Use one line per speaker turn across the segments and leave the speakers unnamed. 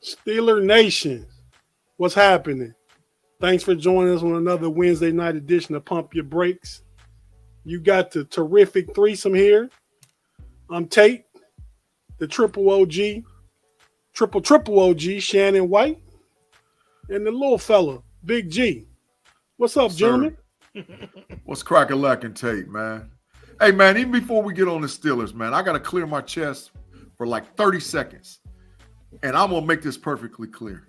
Steeler Nation, what's happening? Thanks for joining us on another Wednesday night edition of Pump Your Brakes. You got the terrific threesome here. I'm Tate, the triple OG, triple OG, Shannon White, and the little fella, Big G. What's up, gentlemen?
What's crack-a-lackin' Tate, man? Hey, man, even before we get on the Steelers, man, I got to clear my chest for like 30 seconds. And I'm going to make this perfectly clear.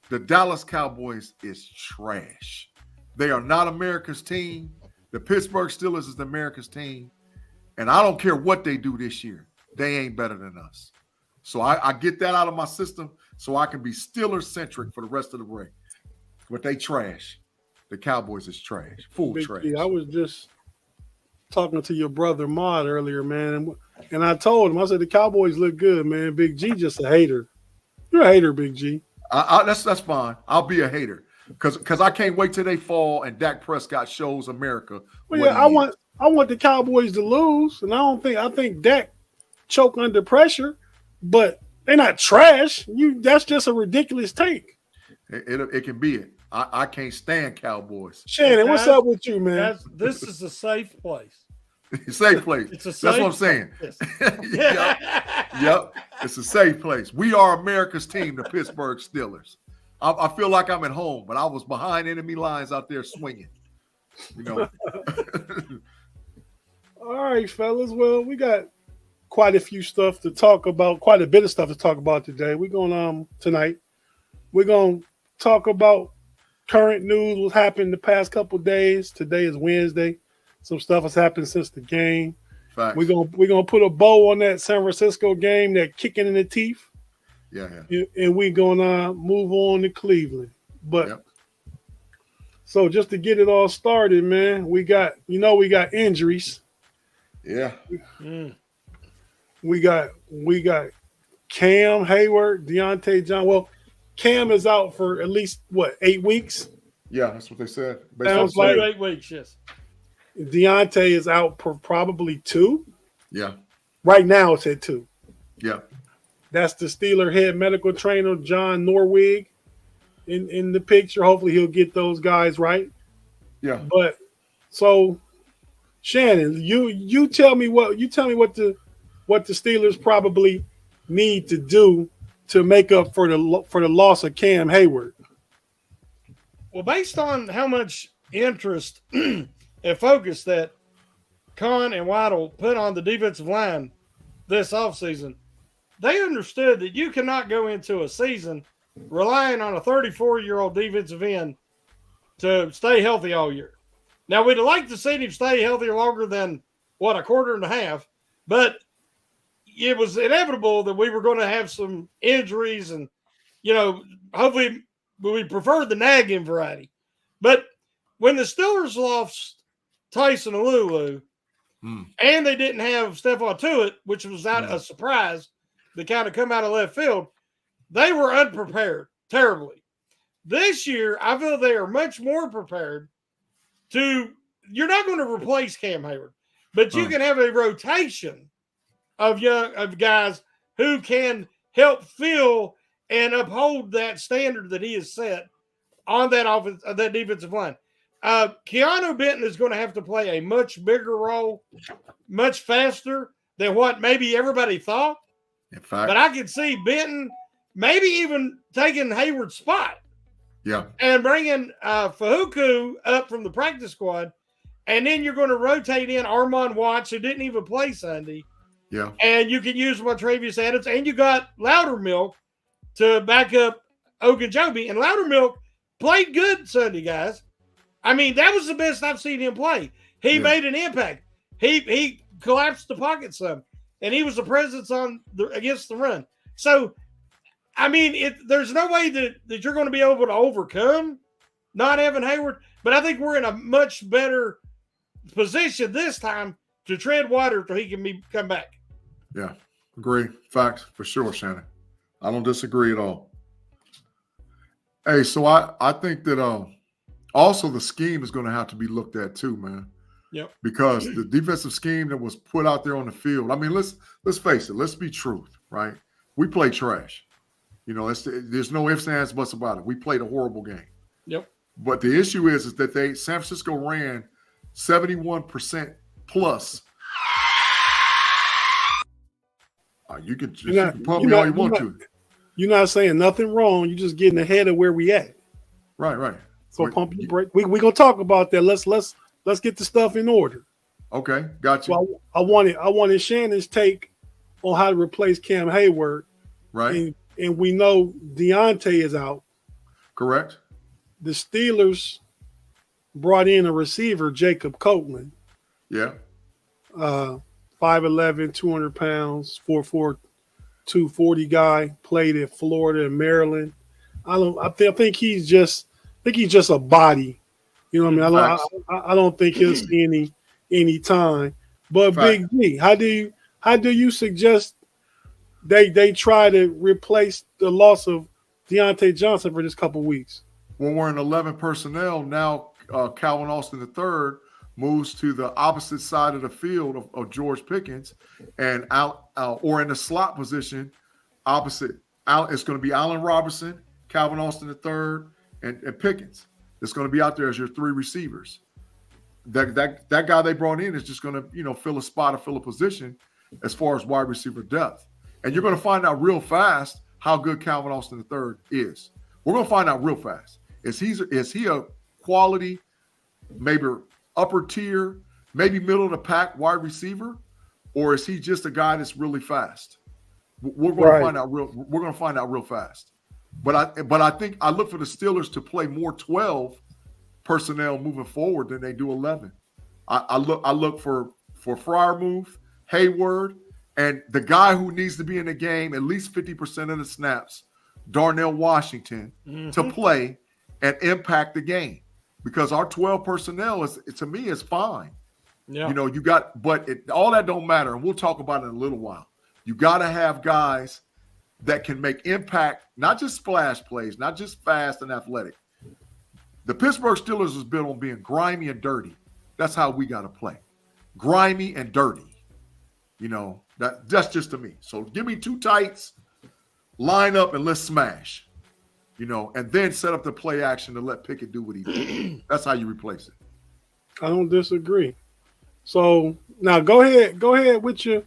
The Dallas Cowboys is trash. They are not America's team. The Pittsburgh Steelers is the America's team. And I don't care what they do this year. They ain't better than us. So I get that out of my system so I can be Steelers-centric for the rest of the break. But they trash. The Cowboys is trash. Full
Big
trash.
G, I was just talking to your brother Mod earlier, man. And I told him, I said, the Cowboys look good, man. Big G just a hater. You're a hater, Big G.
That's fine. I'll be a hater because I can't wait till they fall and Dak Prescott shows America.
Well, yeah, I want the Cowboys to lose, and I think Dak choke under pressure, but they're not trash. That's just a ridiculous take.
It can be it. I can't stand Cowboys.
Shannon, what's up with you, man?
This is a safe place.
Safe place.
It's a safe
That's what I'm saying. Yep. It's a safe place. We are America's team, the Pittsburgh Steelers. I feel like I'm at home, but I was behind enemy lines out there swinging. You know.
All right, fellas. Well, we got quite a bit of stuff to talk about today. We're going tonight. We're going to talk about current news, what happened the past couple days. Today is Wednesday. Some stuff has happened since the game.
Facts.
We're gonna put a bow on that San Francisco game, that kicking in the teeth.
Yeah.
And we're gonna move on to Cleveland. But So just to get it all started, man, we got injuries.
Yeah.
We got Cam Hayward, Deontay John. Well, Cam is out for at least 8 weeks?
Yeah, that's what they said.
Sounds like
8 weeks, yes.
Deontay is out for probably 2.
Yeah.
Right now it's at 2.
Yeah.
That's the Steeler head medical trainer, John Norwig, in the picture. Hopefully he'll get those guys right.
Yeah.
But so Shannon, you tell me what the Steelers probably need to do to make up for the loss of Cam Hayward.
Well, based on how much interest and focus that Khan and Waddle put on the defensive line this offseason, they understood that you cannot go into a season relying on a 34-year-old defensive end to stay healthy all year. Now, we'd like to see him stay healthy longer than, a quarter and a half, but it was inevitable that we were going to have some injuries and, hopefully we prefer the nagging variety. But when the Steelers lost Tyson Alulu and they didn't have Stephon Tuitt, which was a surprise that kind of come out of left field, they were unprepared terribly. This year, I feel they are much more prepared you're not going to replace Cam Hayward, but you can have a rotation of guys who can help fill and uphold that standard that he has set on that defensive line. Keanu Benton is going to have to play a much bigger role, much faster than what maybe everybody thought.
In fact,
but I could see Benton maybe even taking Hayward's spot.
Yeah.
And bringing Fahuku up from the practice squad. And then you're going to rotate in Armand Watts, who didn't even play Sunday.
Yeah.
And you can use Montravius Adams. And you got Loudermilk to back up Ogunjobi. And Loudermilk played good Sunday, guys. I mean, that was the best I've seen him play. He made an impact. He collapsed the pocket some. And he was a presence against the run. So, I mean, there's no way that you're going to be able to overcome not having Hayward, but I think we're in a much better position this time to tread water till he can come back.
Yeah, agree. Facts for sure, Shannon. I don't disagree at all. Hey, so I think that also the scheme is going to have to be looked at too, man.
Yep.
Because the defensive scheme that was put out there on the field, I mean, let's face it. Let's be truth, right? We play trash. You know, there's no ifs, ands, buts about it. We played a horrible game.
Yep.
But the issue is that San Francisco ran 71% plus. You can pump me all you want to.
You're not saying nothing wrong. You're just getting ahead of where we at.
Right.
So pump your brake. We're gonna talk about that. Let's get the stuff in order.
Okay, got you.
Well, I wanted Shannon's take on how to replace Cam Hayward.
Right.
And we know Deontay is out.
Correct.
The Steelers brought in a receiver, Jacob Copeland.
Yeah.
5'11", 200 pounds, 4'4", 240 guy. Played at Florida and Maryland. I think he's just a body. You know what I mean? I don't think he'll see any time. But Big D, how do you suggest they try to replace the loss of Deontay Johnson for this couple weeks?
When we're in 11 personnel, now Calvin Austin III moves to the opposite side of the field of George Pickens, and or in the slot position opposite. It's going to be Allen Robinson, Calvin Austin III, and Pickens. It's going to be out there as your three receivers. That guy they brought in is just going to fill a spot or fill a position as far as wide receiver depth. And you're going to find out real fast how good Calvin Austin III is. We're going to find out real fast. Is he a quality, maybe upper tier, maybe middle of the pack wide receiver, or is he just a guy that's really fast? We're going to find out We're going to find out real fast. But I think I look for the Steelers to play more 12 personnel moving forward than they do 11. I look for Freiermuth, Hayward, and the guy who needs to be in the game at least 50% of the snaps, Darnell Washington, to play and impact the game. Because our 12 personnel to me is fine. Yeah. All that don't matter, and we'll talk about it in a little while. You got to have guys that can make impact, not just splash plays, not just fast and athletic. The Pittsburgh Steelers was built on being grimy and dirty. That's how we got to play. Grimy and dirty. That's just to me. So give me two tights, line up, and let's smash. And then set up the play action to let Pickett do what he does. That's how you replace it.
I don't disagree. So now go ahead with your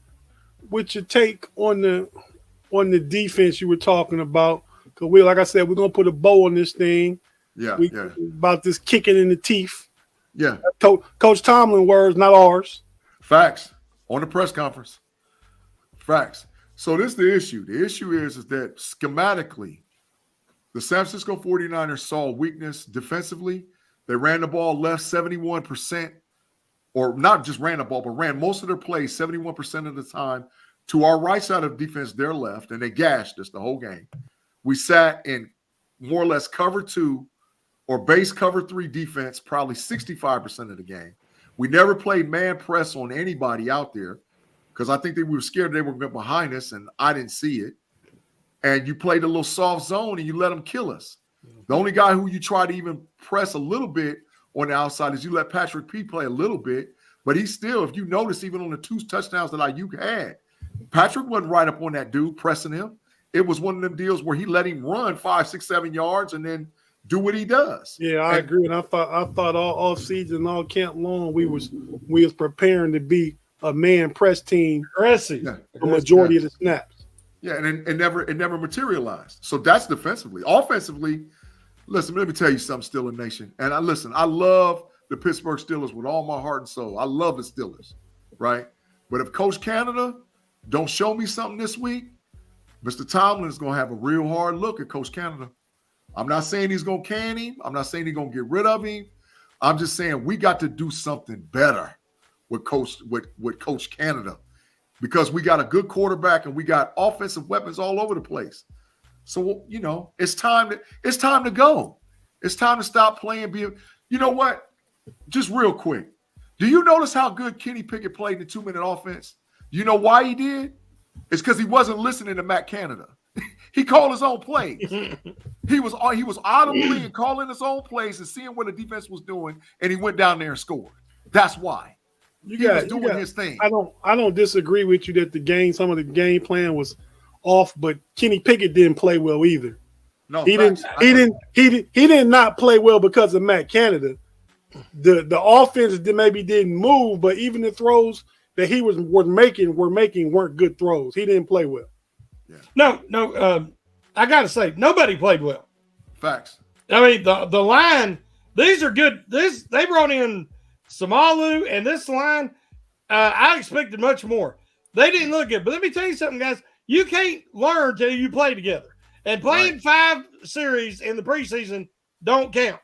take on the defense you were talking about. Because like I said, we're gonna put a bow on this thing.
Yeah.
About this kicking in the teeth.
Yeah.
Coach Tomlin words, not ours.
Facts. On the press conference. Facts. So this is the issue. The issue is that schematically, the San Francisco 49ers saw weakness defensively. They ran the ball left 71%, or not just ran the ball, but ran most of their plays 71% of the time to our right side of defense, their left, and they gashed us the whole game. We sat in more or less cover 2 or base cover 3 defense probably 65% of the game. We never played man press on anybody out there because I think that we were scared they were behind us, and I didn't see it. And you played a little soft zone, and you let them kill us. The only guy who you try to even press a little bit on the outside is you let Patrick P play a little bit, but he still, if you notice, even on the 2 touchdowns that Ayuk had, Patrick wasn't right up on that dude pressing him. It was one of them deals where he let him run 5, 6, 7 yards and then do what he does.
Yeah, I agree. And I thought all off season, all camp long, we was preparing to be a man press team, the majority of the snaps.
Yeah, and it never materialized. So that's defensively. Offensively, listen, let me tell you something, Steeler Nation. And I love the Pittsburgh Steelers with all my heart and soul. I love the Steelers, right? But if Coach Canada don't show me something this week, Mr. Tomlin is going to have a real hard look at Coach Canada. I'm not saying he's going to can him. I'm not saying he's going to get rid of him. I'm just saying we got to do something better with Coach Canada, because we got a good quarterback and we got offensive weapons all over the place. So, it's time to go. It's time to stop playing. You know what? Just real quick. Do you notice how good Kenny Pickett played in the 2-minute offense? You know why he did? It's because he wasn't listening to Matt Canada. He called his own plays. He was audibly and calling his own plays and seeing what the defense was doing, and he went down there and scored. That's why. He was doing his thing.
I don't disagree with you that some of the game plan was off, but Kenny Pickett didn't play well either.
No,
He
facts.
He did not play well because of Matt Canada. The offense maybe didn't move, but even the throws that he was making weren't good throws. He didn't play well.
Yeah.
No. I got to say, nobody played well.
Facts.
I mean, the line, these are good. They brought in Samalu, and this line, I expected much more. They didn't look good. But let me tell you something, guys. You can't learn till you play together. And playing 5 series in the preseason don't count.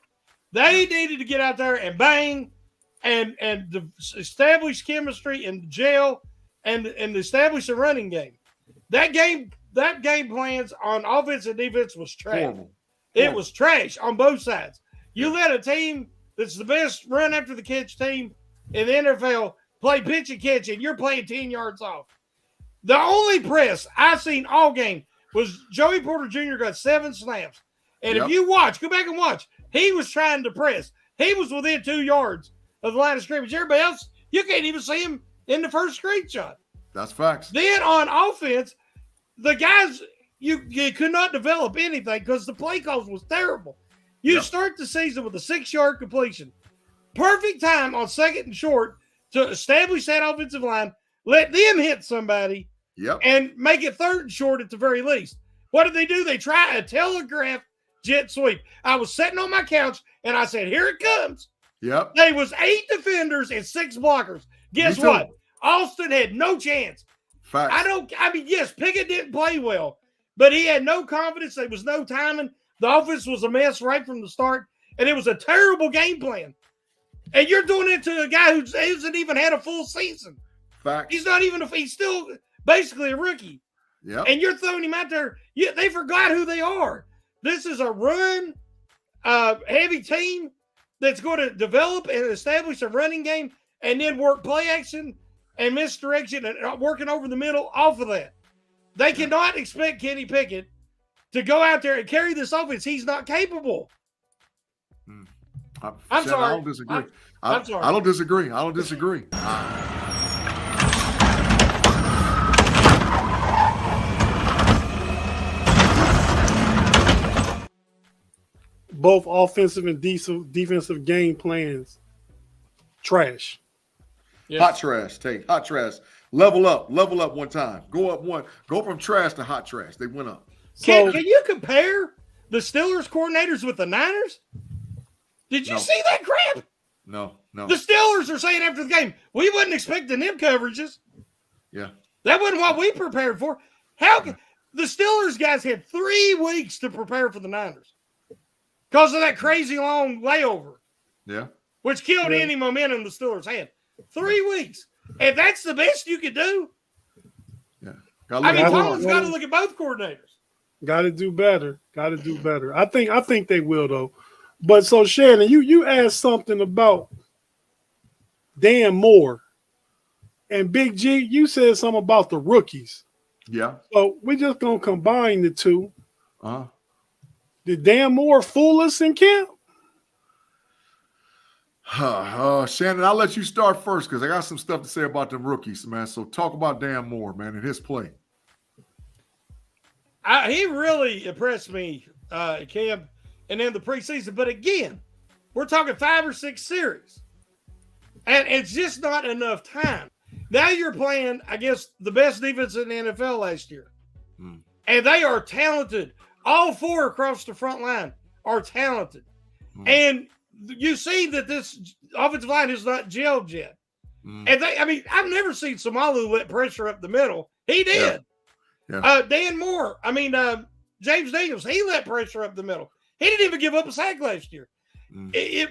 They needed to get out there and bang and establish chemistry and gel and establish a running game. That game plans on offense and defense was trash.
Horrible.
It was trash on both sides. You let a team that's the best run after the catch team in the NFL play pitch and catch, and you're playing 10 yards off. The only press I seen all game was Joey Porter Jr. got 7 snaps. And if you go back and watch, he was trying to press. He was within 2 yards of the line of scrimmage. Everybody else, you can't even see him in the first screenshot.
That's facts.
Then on offense, the guys, you could not develop anything because the play calls was terrible. You start the season with a 6-yard completion. Perfect time on 2nd and short to establish that offensive line, let them hit somebody, and make it 3rd and short at the very least. What did they do? They try a telegraph jet sweep. I was sitting on my couch, and I said, here it comes.
Yep.
There was 8 defenders and 6 blockers. Guess what? Austin had no chance.
Facts.
Yes, Pickett didn't play well, but he had no confidence. There was no timing. The offense was a mess right from the start, and it was a terrible game plan. And you're doing it to a guy who hasn't even had a full season.
Facts.
He's still basically a rookie.
Yeah.
And you're throwing him out there. They forgot who they are. This is a run heavy team that's going to develop and establish a running game and then work play action and misdirection and working over the middle off of that. They cannot expect Kenny Pickett to go out there and carry this offense. He's not capable. I'm sorry.
I don't disagree.
I'm sorry.
I don't disagree.
Both offensive and defensive game plans, trash.
Yes.
Hot trash, Tate. Hot trash. Level up one time. Go up one. Go from trash to hot trash. They went up.
Can you compare the Steelers coordinators with the Niners? Did you see that crap?
No.
The Steelers are saying after the game, we wasn't expecting them coverages.
Yeah.
That wasn't what we prepared for. The Steelers guys had 3 weeks to prepare for the Niners because of that crazy long layover.
Yeah.
Which killed any momentum the Steelers had. 3 weeks. And that's the best you could do.
Yeah.
Tomlin's got to look at both coordinators.
Got to do better. I think they will though. But so Shannon, you asked something about Dan Moore and Big G. You said something about the rookies.
Yeah.
So we're just gonna combine the two.
Uh-huh.
Did Dan Moore fool us in camp?
Shannon, I'll let you start first because I got some stuff to say about them rookies, man. So talk about Dan Moore, man, and his play.
He really impressed me, Cam, and in the preseason. But again, we're talking 5 or 6 series. And it's just not enough time. Now you're playing, I guess, the best defense in the NFL last year. And they are talented. All 4 across the front line are talented. And you see that this offensive line is not gelled yet. And I've never seen Samalu let pressure up the middle. He did.
Yeah.
Dan Moore, James Daniels, he let pressure up the middle. He didn't even give up a sack last year. They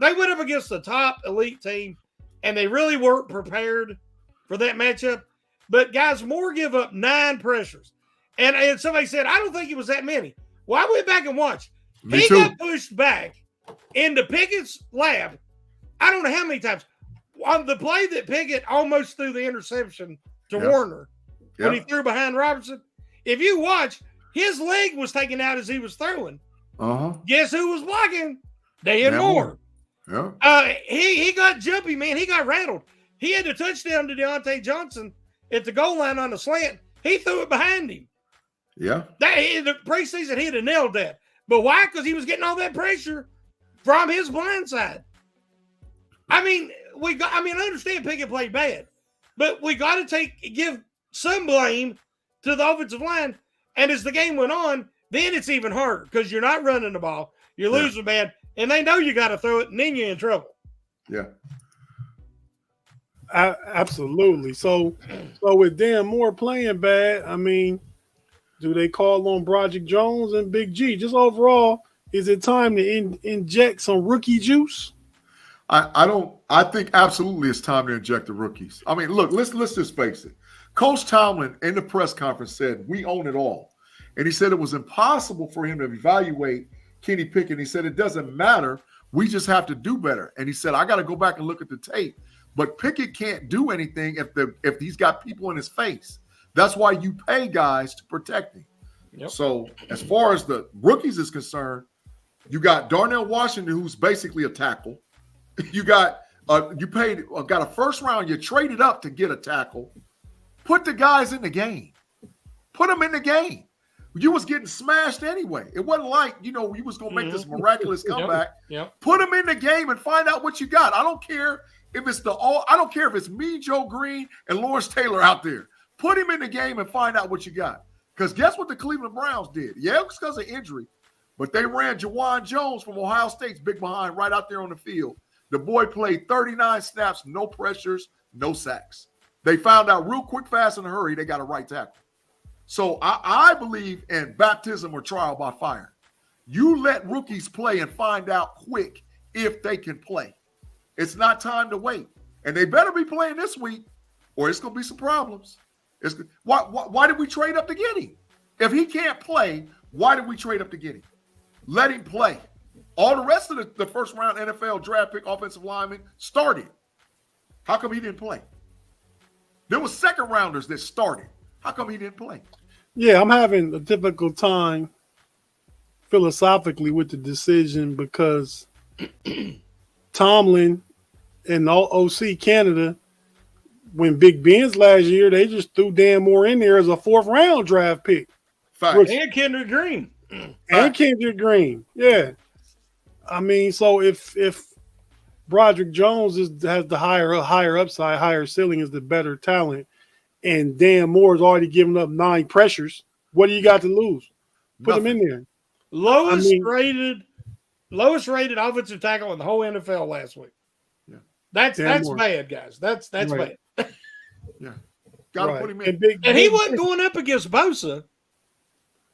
went up against the top elite team, and they really weren't prepared for that matchup. But guys, Moore give up 9 pressures. And somebody said, I don't think it was that many. Well, I went back and watched. He got pushed back into Pickett's lab. I don't know how many times. On the play that Pickett almost threw the interception to Warner when he threw behind Robertson, if you watch, his leg was taken out as he was throwing. Guess who was blocking? Dan Moore.
Yeah.
He got jumpy, man. He got rattled. He had a touchdown to Deontay Johnson at the goal line on the slant. he threw it behind him.
Yeah.
In the preseason, he'd have nailed that. But why? Because he was getting all that pressure from his blind side. I mean, I understand Pickett played bad, but we got to give some blame to the offensive line. And as the game went on, then it's even harder because you're not running the ball, you're losing bad, and they know you got to throw it, and then you're in trouble.
Yeah.
Absolutely. So with Dan Moore playing bad, I mean, do they call on Broderick Jones and Big G? Just overall, is it time to inject some rookie juice?
I think absolutely it's time to inject the rookies. I mean, look, let's just face it. Coach Tomlin in the press conference said, we own it all. And he said it was impossible for him to evaluate Kenny Pickett. He said, it doesn't matter. We just have to do better. And he said, I got to go back and look at the tape. But Pickett can't do anything if he's got people in his face. That's why you pay guys to protect him.
Yep.
So as far as the rookies is concerned, you got Darnell Washington, who's basically a tackle. You got got a first round. You traded up to get a tackle. Put the guys in the game. Put them in the game. You was getting smashed anyway. It wasn't like, you was going to make this miraculous comeback.
Yep.
Put them in the game and find out what you got. I don't care if it's me, Joe Green, and Lawrence Taylor out there. Put him in the game and find out what you got. Because guess what the Cleveland Browns did? Yeah, it was because of injury. But they ran Jawan Jones from Ohio State's big behind right out there on the field. The boy played 39 snaps, no pressures, no sacks. They found out real quick, fast, in a hurry, they got a right tackle. So I believe in baptism or trial by fire. You let rookies play and find out quick if they can play. It's not time to wait. And they better be playing this week or it's going to be some problems. Why did we trade up to get him? If he can't play, why did we trade up to get him? Let him play. All the rest of the first round NFL draft pick offensive linemen started. How come he didn't play? There were second rounders that started. How come he didn't play?
Yeah, I'm having a difficult time philosophically with the decision because Tomlin and OC Canada, when Big Ben's last year, they just threw Dan Moore in there as a fourth round draft pick.
Fact.
And Kendrick Green.
And Kendrick Green. Yeah. I mean, so if Broderick Jones has the higher upside, higher ceiling, is the better talent, and Dan Moore's already given up 9 pressures, what do you got to lose? Put him in there.
Lowest rated offensive tackle in the whole NFL last week.
Yeah.
That's bad, guys. That's
right.
bad.
Yeah. Gotta put him in.
And he wasn't going up against Bosa.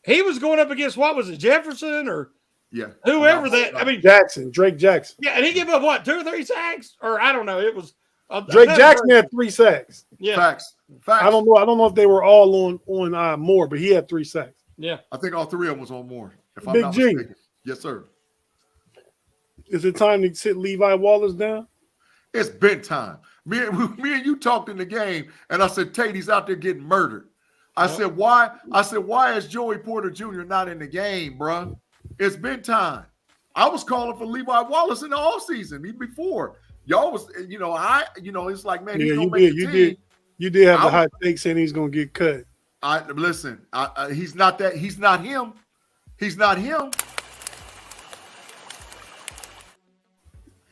He was going up against, what was it, Jefferson or whoever that. I mean,
Drake Jackson.
Yeah, and he gave up what, 2 or 3 sacks, or I don't know. It was
Drake Jackson had 3 sacks.
Yeah,
facts.
I don't know if they were all on Moore, but he had 3 sacks.
Yeah,
I think all 3 of them was on Moore. If I'm
Big
not
G.
mistaken. Yes, sir.
Is it time to sit Levi Wallace down?
It's been time. Me and you talked in the game, and I said, Tate, he's out there getting murdered. I said, why? Why is Joey Porter Jr. not in the game, bro? It's been time. I was calling for Levi Wallace in the offseason, even before. Y'all was, it's like, man, he's gonna make the team.
You did have the hot take saying he's gonna get cut.
Listen, he's not that. He's not him. He's not him.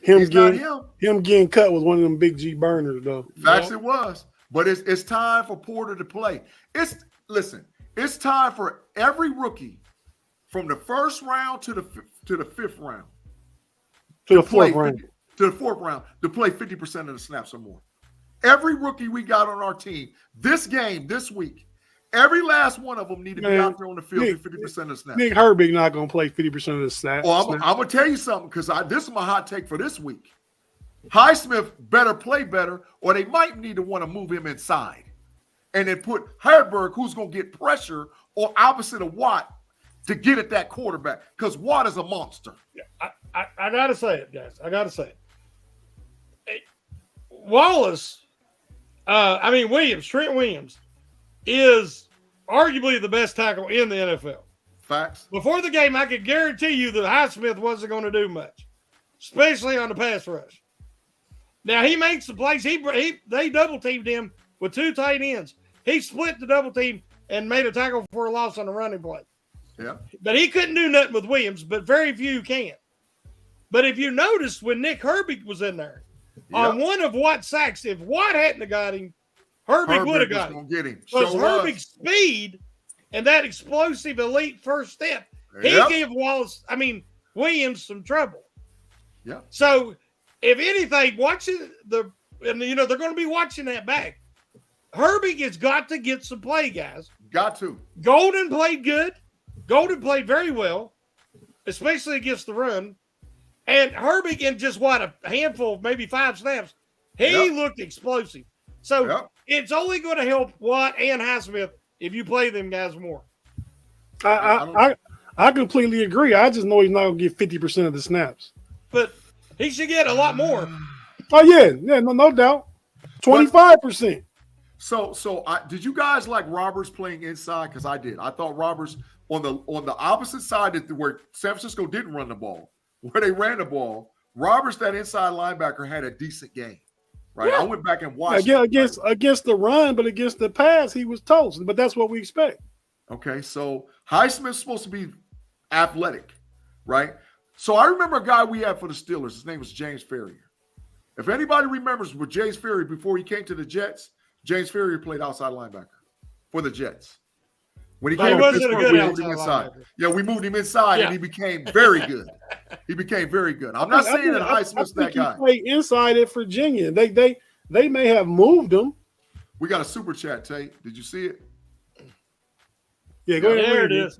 Him getting cut was one of them Big G burners, though.
Facts, it was. But it's time for Porter to play. It's time for every rookie from the first round to the 5th round.
To the 4th round.
To the 4th round to play 50% of the snaps or more. Every rookie we got on our team this week, every last one of them need to be out there on the field for 50% of the snaps.
Nick Herbig not going to play 50% of the snaps.
Oh, I'm going to tell you something because this is my hot take for this week. Highsmith better play better, or they might need to want to move him inside and then put Herberg, who's going to get pressure, or opposite of Watt to get at that quarterback because Watt is a monster.
I got to say it, guys. I got to say it. Wallace, Trent Williams, is arguably the best tackle in the NFL.
Facts.
Before the game, I could guarantee you that Highsmith wasn't going to do much, especially on the pass rush. Now, he makes the plays. They double-teamed him with 2 tight ends. He split the double team and made a tackle for a loss on a running play.
Yeah.
But he couldn't do nothing with Williams, but very few can. But if you noticed when Nick Herbig was in there, on one of Watt's sacks, if Watt hadn't got him, Herbig would have got him.
Get him.
Because Herbig's speed and that explosive elite first step, he gave Williams some trouble.
Yeah.
So if anything, they're going to be watching that back. Herbig has got to get some play, guys.
Got to.
Golden played good. Golden played very well, especially against the run. And Herbig, in just a handful, maybe 5 snaps, he looked explosive. So it's only going to help Watt and Highsmith if you play them guys more.
I completely agree. I just know he's not going to get 50% of the snaps.
But he should get a lot more.
Oh, yeah, no doubt. 25%.
So did you guys like Roberts playing inside? Because I did. I thought Roberts on the opposite side where San Francisco didn't run the ball, where they ran the ball, Roberts, that inside linebacker, had a decent game. Right? Yeah. I went back and watched
against the run, but against the pass, he was toast. But that's what we expect.
Okay, so Highsmith's supposed to be athletic, right? So I remember a guy we had for the Steelers. His name was James Ferrier. If anybody remembers with James Ferrier before he came to the Jets, James Ferrier played outside linebacker for the Jets. When he came to Pittsburgh, we moved him inside. Yeah, we moved him inside, and he became very good. He became very good. I'm not saying that Highsmith's that guy.
He played inside at Virginia. They may have moved him.
We got a super chat, Tate. Did you see it?
Yeah, go ahead.
There it is.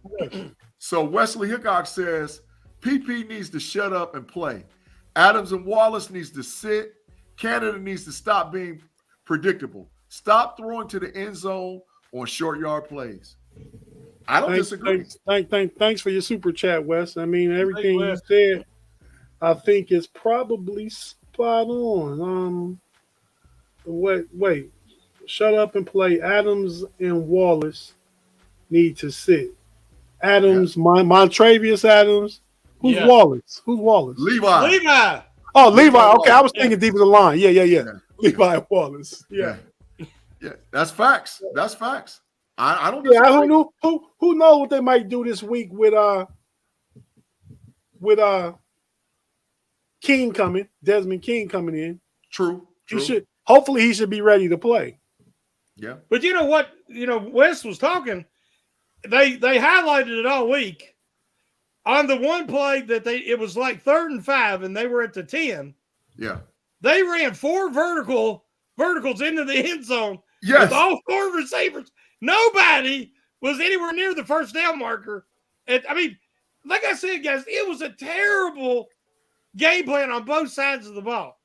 So Wesley Hickok says, PP needs to shut up and play. Adams and Wallace needs to sit. Canada needs to stop being predictable. Stop throwing to the end zone on short yard plays. I don't disagree.
Thanks for your super chat, Wes. I mean, everything you said, I think is probably spot on. Wait. Shut up and play. Adams and Wallace need to sit. Adams, Montravius Adams. Who's Wallace?
Levi.
Oh, Levi. Okay, I was thinking deep in the line. Yeah. Levi Wallace. Yeah.
That's facts. I don't disagree.
Who knows what they might do this week with King coming, Desmond King coming in.
True.
Hopefully he should be ready to play.
Yeah.
But you know what? Wes was talking. They highlighted it all week. On the one play that it was like 3rd and 5, and they were at the 10.
Yeah.
They ran 4 verticals into the end zone.
Yes.
With all 4 receivers. Nobody was anywhere near the first down marker. And I mean, like I said, guys, it was a terrible game plan on both sides of the ball.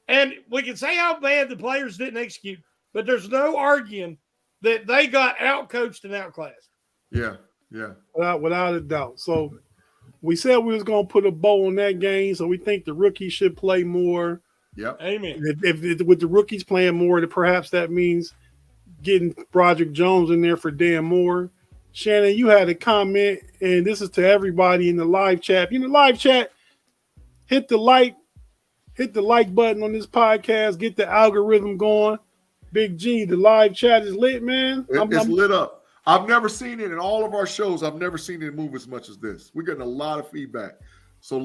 And we can say how bad the players didn't execute, but there's no arguing that they got outcoached and outclassed.
Yeah.
Without a doubt. So we said we was going to put a bow on that game, so we think the rookies should play more.
Yep.
Amen.
If with the rookies playing more, then perhaps that means getting Broderick Jones in there for Dan Moore. Shannon, you had a comment, and this is to everybody in the live chat. In the live chat, hit the like button on this podcast. Get the algorithm going. Big G, the live chat is lit, man.
It's lit up. I've never seen it in all of our shows. I've never seen it move as much as this. We're getting a lot of feedback. So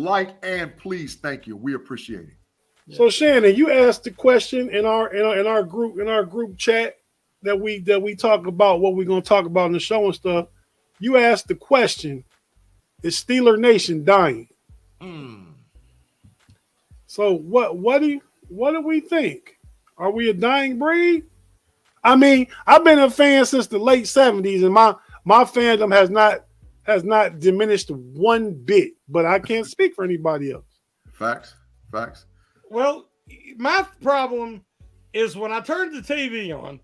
and please, thank you. We appreciate it.
Yeah. So Shannon, you asked the question in our group chat that we talk about what we're going to talk about in the show and stuff. You asked the question: is Steeler Nation dying? So what do we think? Are we a dying breed? I mean, I've been a fan since the late 70s, and my fandom has not diminished one bit. But I can't speak for anybody else.
Facts.
Well, my problem is when I turn the TV on.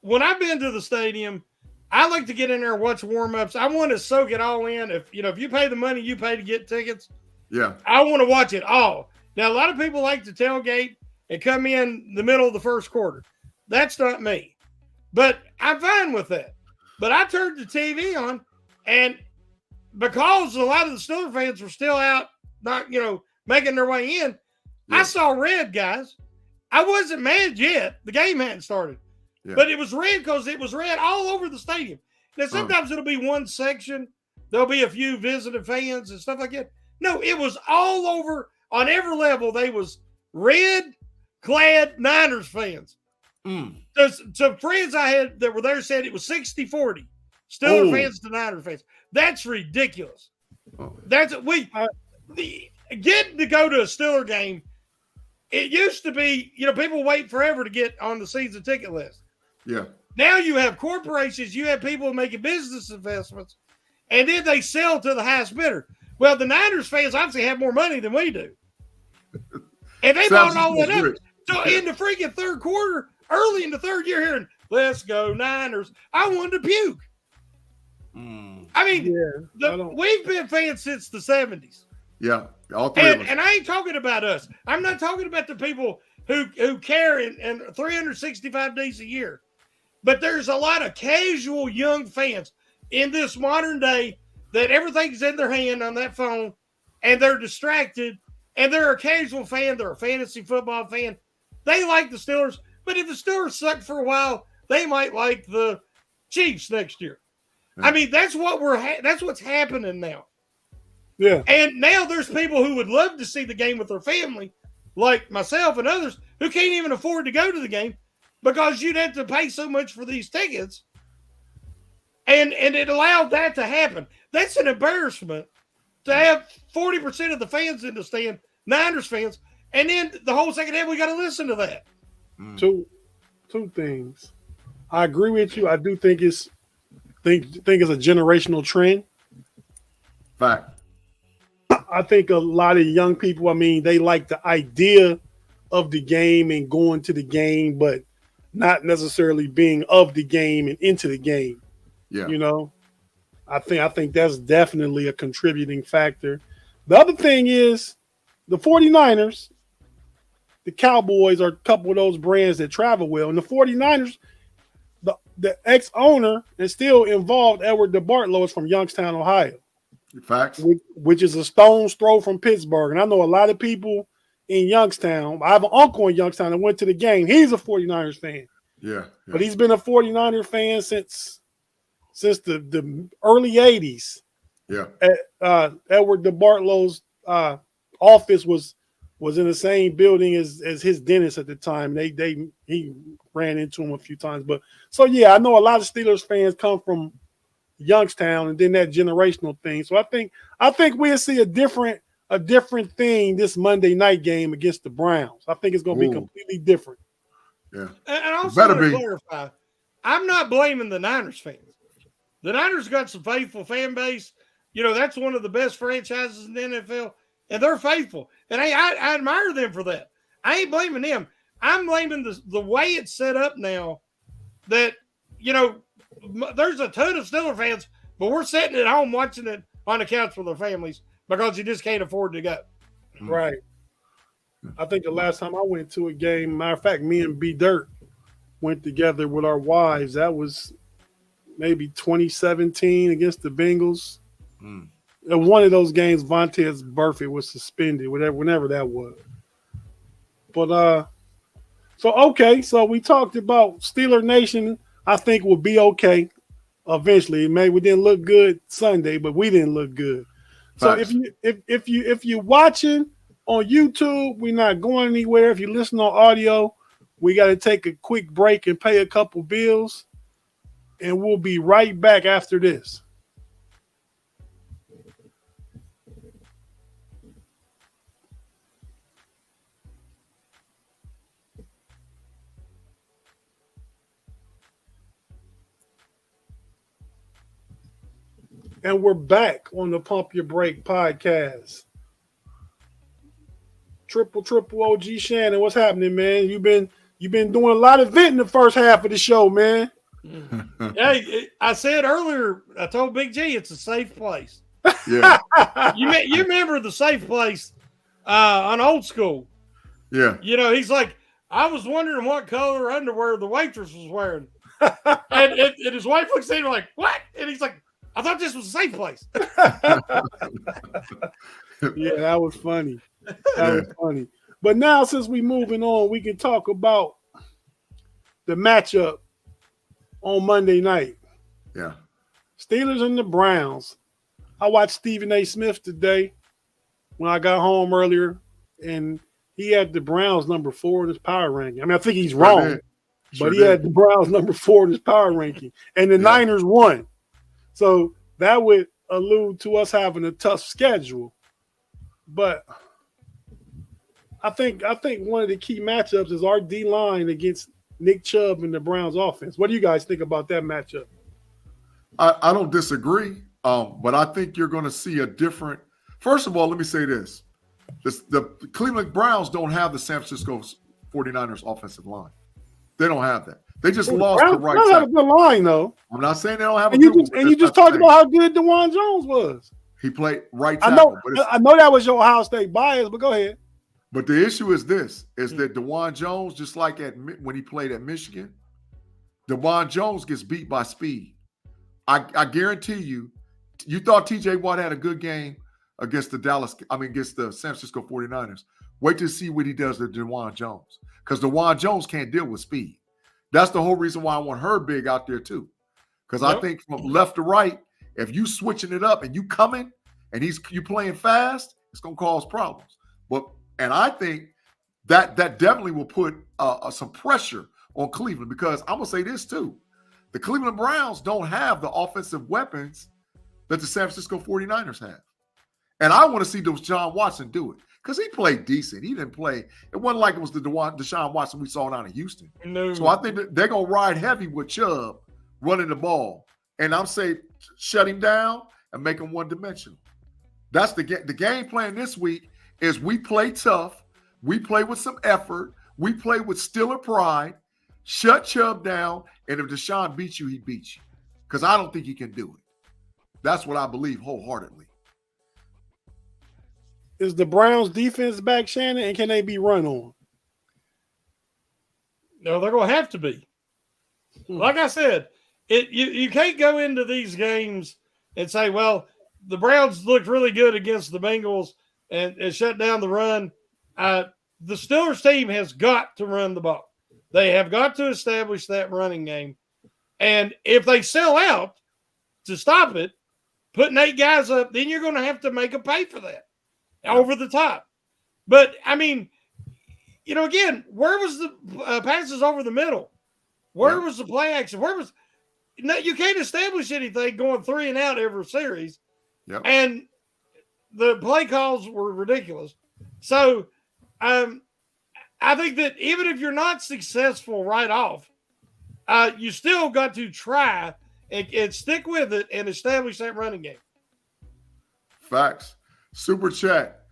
When I've been to the stadium, I like to get in there and watch warm-ups. I want to soak it all in. If you pay the money you pay to get tickets, I want to watch it all. Now, a lot of people like to tailgate and come in the middle of the first quarter. That's not me. But I'm fine with that. But I turned the TV on, and because a lot of the Steelers fans were still out, not, making their way in, I saw red, guys. I wasn't mad yet. The game hadn't started. But it was red because it was red all over the stadium. Now, sometimes it'll be one section. There'll be a few visiting fans and stuff like that. No, it was all over on every level. They was red-clad Niners fans. So friends I had that were there said it was 60-40. Steelers fans to Niners fans. That's ridiculous. That's getting to go to a Steeler game. It used to be, people wait forever to get on the season ticket list.
Yeah.
Now you have corporations, you have people making business investments, and then they sell to the highest bidder. Well, the Niners fans obviously have more money than we do. And they bought all that up. So in the freaking third quarter, early in the third year, hearing, let's go Niners, I wanted to puke. I mean, we've been fans since the 70s.
Yeah, all three of us.
And I ain't talking about us. I'm not talking about the people who care in 365 days a year. But there's a lot of casual young fans in this modern day that everything's in their hand on that phone, and they're distracted, and they're a casual fan. They're a fantasy football fan. They like the Steelers, but if the Steelers suck for a while, they might like the Chiefs next year. I mean, that's what's happening now.
Yeah.
And now there's people who would love to see the game with their family, like myself and others, who can't even afford to go to the game because you'd have to pay so much for these tickets. And it allowed that to happen. That's an embarrassment to have 40% of the fans in the stand, Niners fans, and then the whole second half, we got to listen to that.
Two things. I agree with you. I do think it's a generational trend.
Fact.
I think a lot of young people, they like the idea of the game and going to the game, but not necessarily being of the game and into the game.
Yeah.
I think that's definitely a contributing factor. The other thing is the 49ers, the Cowboys are a couple of those brands that travel well. And the 49ers, the ex-owner and still involved, Edward DeBartolo, is from Youngstown, Ohio.
Facts.
Which is a stone's throw from Pittsburgh. And I know a lot of people in Youngstown. I have an uncle in Youngstown that went to the game. He's a 49ers fan.
Yeah.
But he's been a 49er fan since the early 80s.
Yeah.
Edward DeBartolo's office was in the same building as his dentist at the time. He ran into him a few times. But so yeah, I know a lot of Steelers fans come from Youngstown and then that generational thing. So I think we'll see a different thing this Monday night game against the Browns. I think it's going to be completely different.
Yeah.
And also to clarify, I'm not blaming the Niners fans. The Niners got some faithful fan base. That's one of the best franchises in the NFL, and they're faithful. And I admire them for that. I ain't blaming them. I'm blaming the way it's set up now that, there's a ton of Steelers fans, but we're sitting at home watching it on the couch with our families because you just can't afford to go.
Right. I think the last time I went to a game, matter of fact, me and B Dirt went together with our wives. That was maybe 2017 against the Bengals. At one of those games, Vontaze Burfict was suspended, whenever that was. But so we talked about Steeler Nation. I think will be okay eventually. Maybe we didn't look good Sunday, but we didn't look good. So if you're watching on YouTube, we're not going anywhere. If you listen on audio, we got to take a quick break and pay a couple bills, and we'll be right back after this. And we're back on the Pump Your Break podcast. Triple OG Shannon, what's happening, man? You've been doing a lot of venting the first half of the show, man.
Hey, I said earlier, I told Big G it's a safe place.
Yeah.
You remember the safe place on Old School?
Yeah.
He's like, I was wondering what color underwear the waitress was wearing. and his wife looks at him like, what? And he's like, I thought this was a safe place.
Yeah, that was funny. That was funny. But now, since we're moving on, we can talk about the matchup on Monday night.
Yeah.
Steelers and the Browns. I watched Stephen A. Smith today when I got home earlier, and he had the Browns number 4 in his power ranking. I mean, I think he's wrong, but he had the Browns number 4 in his power ranking, and the Niners won. So that would allude to us having a tough schedule. But I think one of the key matchups is our D-line against Nick Chubb and the Browns offense. What do you guys think about that matchup?
I don't disagree, but I think you're going to see a different – first of all, let me say this. The Cleveland Browns don't have the San Francisco 49ers offensive line. They don't have that. They just lost the right side.
They have a good line, though.
I'm not saying they don't have
a good one. And you just talked about how good DeJuan Jones was.
He played right tackle.
I know that was your Ohio State bias, but go ahead.
But the issue is this, is that DeJuan Jones, just like when he played at Michigan, DeJuan Jones gets beat by speed. I guarantee you, you thought TJ Watt had a good game against against the San Francisco 49ers. Wait to see what he does to DeJuan Jones. Because DeJuan Jones can't deal with speed. That's the whole reason why I want Herbig out there too. Because I think from left to right, if you switching it up and you coming and you playing fast, it's gonna cause problems. And I think that definitely will put some pressure on Cleveland, because I'm gonna say this too. The Cleveland Browns don't have the offensive weapons that the San Francisco 49ers have. And I want to see Deshaun Watson do it, because he played decent. He didn't play. It wasn't like it was the Deshaun Watson we saw down in Houston.
No.
So I think that they're going to ride heavy with Chubb running the ball. And I'm saying shut him down and make him one-dimensional. That's the game plan this week is we play tough. We play with some effort. We play with Steeler pride. Shut Chubb down. And if Deshaun beats you, he beats you. Because I don't think he can do it. That's what I believe wholeheartedly.
Is the Browns defense back, Shannon, and can they be run on?
No, they're going to have to be. Like I said, you can't go into these games and say, well, the Browns looked really good against the Bengals and shut down the run. The Steelers team has got to run the ball. They have got to establish that running game. And if they sell out to stop it, putting 8 guys up, then you're going to have to make a pay for that. Over the top. But, I mean, again, where was the passes over the middle? Where was the play action? You can't establish anything going 3 and out every series.
Yep.
And the play calls were ridiculous. So, I think that even if you're not successful right off, you still got to try and stick with it and establish that running game.
Facts. Super chat.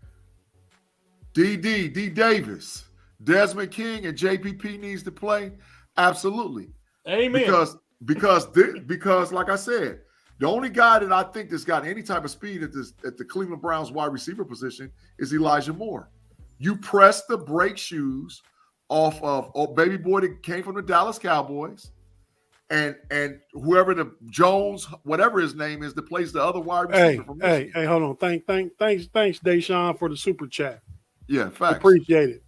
D Davis, Desmond King, and JPP needs to play. Absolutely.
Amen.
Because like I said, the only guy that I think that's got any type of speed at the Cleveland Browns wide receiver position is Elijah Moore. You press the brake shoes off of baby boy that came from the Dallas Cowboys, and whoever the Jones, whatever his name is, that plays the other wide receiver from Michigan.
Hey, hold on. Thanks, Deshaun, for the super chat.
Yeah, facts.
Appreciate it.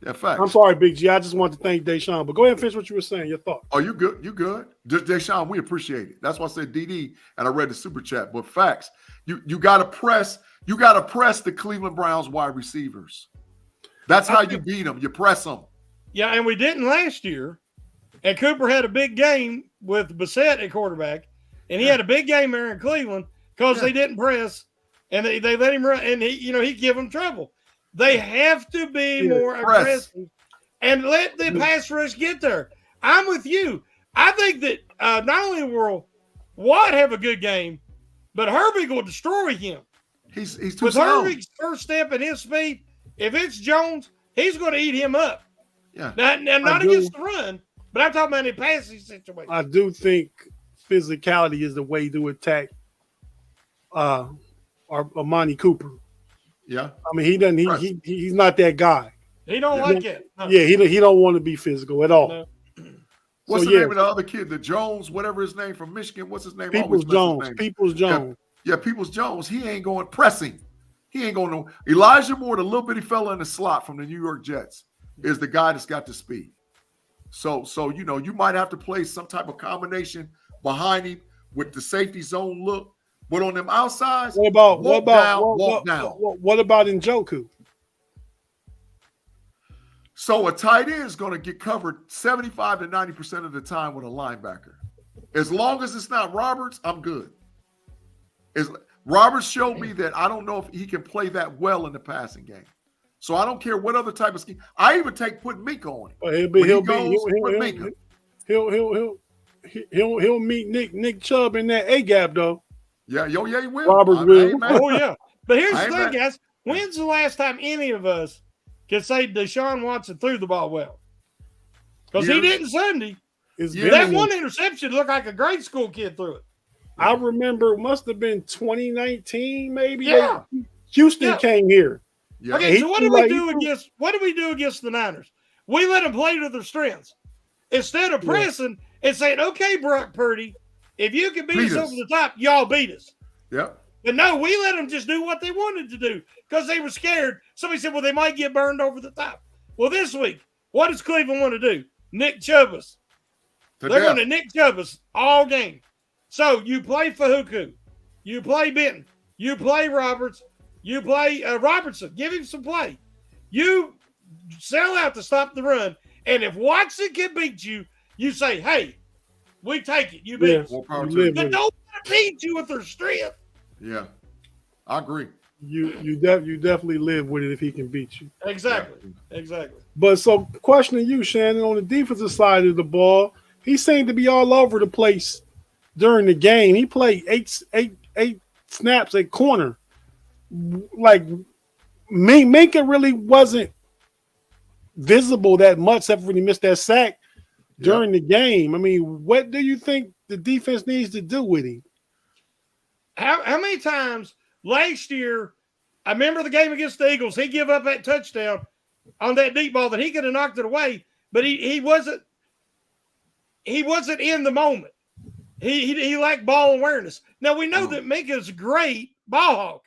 Yeah, facts.
I'm sorry, Big G. I just want to thank Deshaun, but go ahead and finish what you were saying. Your thought.
Oh, you good? You good? Just Deshaun, we appreciate it. That's why I said DD, and I read the super chat. But facts, you got to press. You got to press the Cleveland Browns wide receivers. That's how you beat them. You press them.
Yeah, and we didn't last year. And Cooper had a big game with Bissett at quarterback, and he had a big game there in Cleveland because they didn't press, and they let him run, and he give them trouble. They have to be more aggressive and let the pass rush get there. I'm with you. I think that not only will Watt have a good game, but Herbig will destroy him.
He's too
with
slow.
Herbig's first step and his speed. If it's Jones, he's going to eat him up.
Yeah,
not against the run. But I'm talking about in passing situation.
I do think physicality is the way to attack Amani Cooper.
Yeah.
I mean, he doesn't. He's not that guy.
He don't like it. No.
Yeah, he don't want to be physical at all.
No.
What's the name of the other kid? The Jones, whatever his name from Michigan. What's his name?
Peoples Jones.
Yeah, Peoples Jones. He ain't going pressing. He ain't going to. Elijah Moore, the little bitty fella in the slot from the New York Jets, is the guy that's got the speed. So you might have to play some type of combination behind him with the safety zone look. But on them outsides,
What about
walk down.
What about Njoku?
So a tight end is going to get covered 75 to 90% of the time with a linebacker. As long as it's not Roberts, I'm good. Roberts showed me that I don't know if he can play that well in the passing game. So I don't care what other type of scheme. I even put Minka on him.
He'll meet Nick Chubb in that A gap though.
Yeah, he will.
Roberts will.
Oh yeah. But here's the thing, guys. When's the last time any of us can say Deshaun Watson threw the ball well? Because he didn't Sunday. That one interception looked like a grade school kid threw it.
I remember it must have been 2019, maybe.
Yeah.
Houston came here.
Yeah.
Okay, so what do we do against the Niners? We let them play to their strengths. Instead of pressing and saying, okay, Brock Purdy, if you can beat us over the top, y'all beat us.
Yep.
But no, we let them just do what they wanted to do because they were scared. Somebody said, well, they might get burned over the top. Well, this week, what does Cleveland want to do? Nick Chubb us. They're going to Nick Chubb us all game. So you play Fahuku. You play Benton. You play Roberts. You play Robertson. Give him some play. You sell out to stop the run. And if Watson can beat you, you say, hey, we take it. You beat us. But don't let them beat you with their strength.
Yeah, I agree.
You definitely live with it if he can beat you.
Exactly.
But so, questioning you, Shannon, on the defensive side of the ball, he seemed to be all over the place during the game. He played eight snaps at corner. Like Minka really wasn't visible that much, except when he missed that sack during the game. I mean, what do you think the defense needs to do with him?
How many times last year, I remember the game against the Eagles, he gave up that touchdown on that deep ball that he could have knocked it away, but he wasn't in the moment. He lacked ball awareness. Now we know that Minka's a great ball hawk.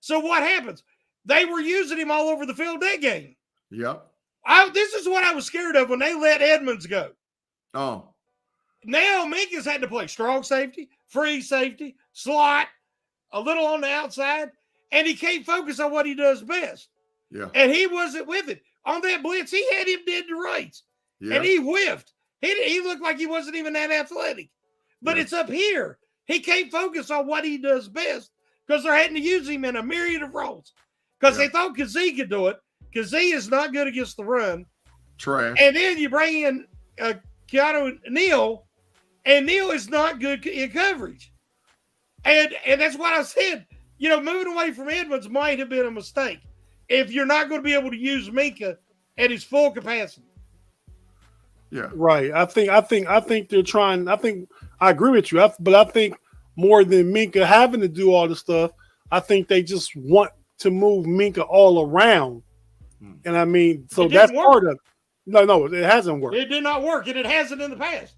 So what happens? They were using him all over the field that game.
Yep.
This is what I was scared of when they let Edmonds go.
Oh.
Now Minka's had to play strong safety, free safety, slot, a little on the outside, and he can't focus on what he does best.
Yeah.
And he wasn't with it. On that blitz, he had him dead to rights. Yeah. And he whiffed. He looked like he wasn't even that athletic. But it's up here. He can't focus on what he does best because they're having to use him in a myriad of roles. Because they thought Kazee could do it. Kazee is not good against the run.
Trash.
And then you bring in Keanu Neal, and Neal is not good in coverage. And that's what I said. You know, moving away from Edmonds might have been a mistake if you're not going to be able to use Minka at his full capacity.
Yeah.
Right. I think they're trying. I agree with you. But I think more than Minka having to do all the stuff, I think they just want to move Minka all around. And I mean, so that's part of it. No, it hasn't worked.
It did not work, and it hasn't in the past.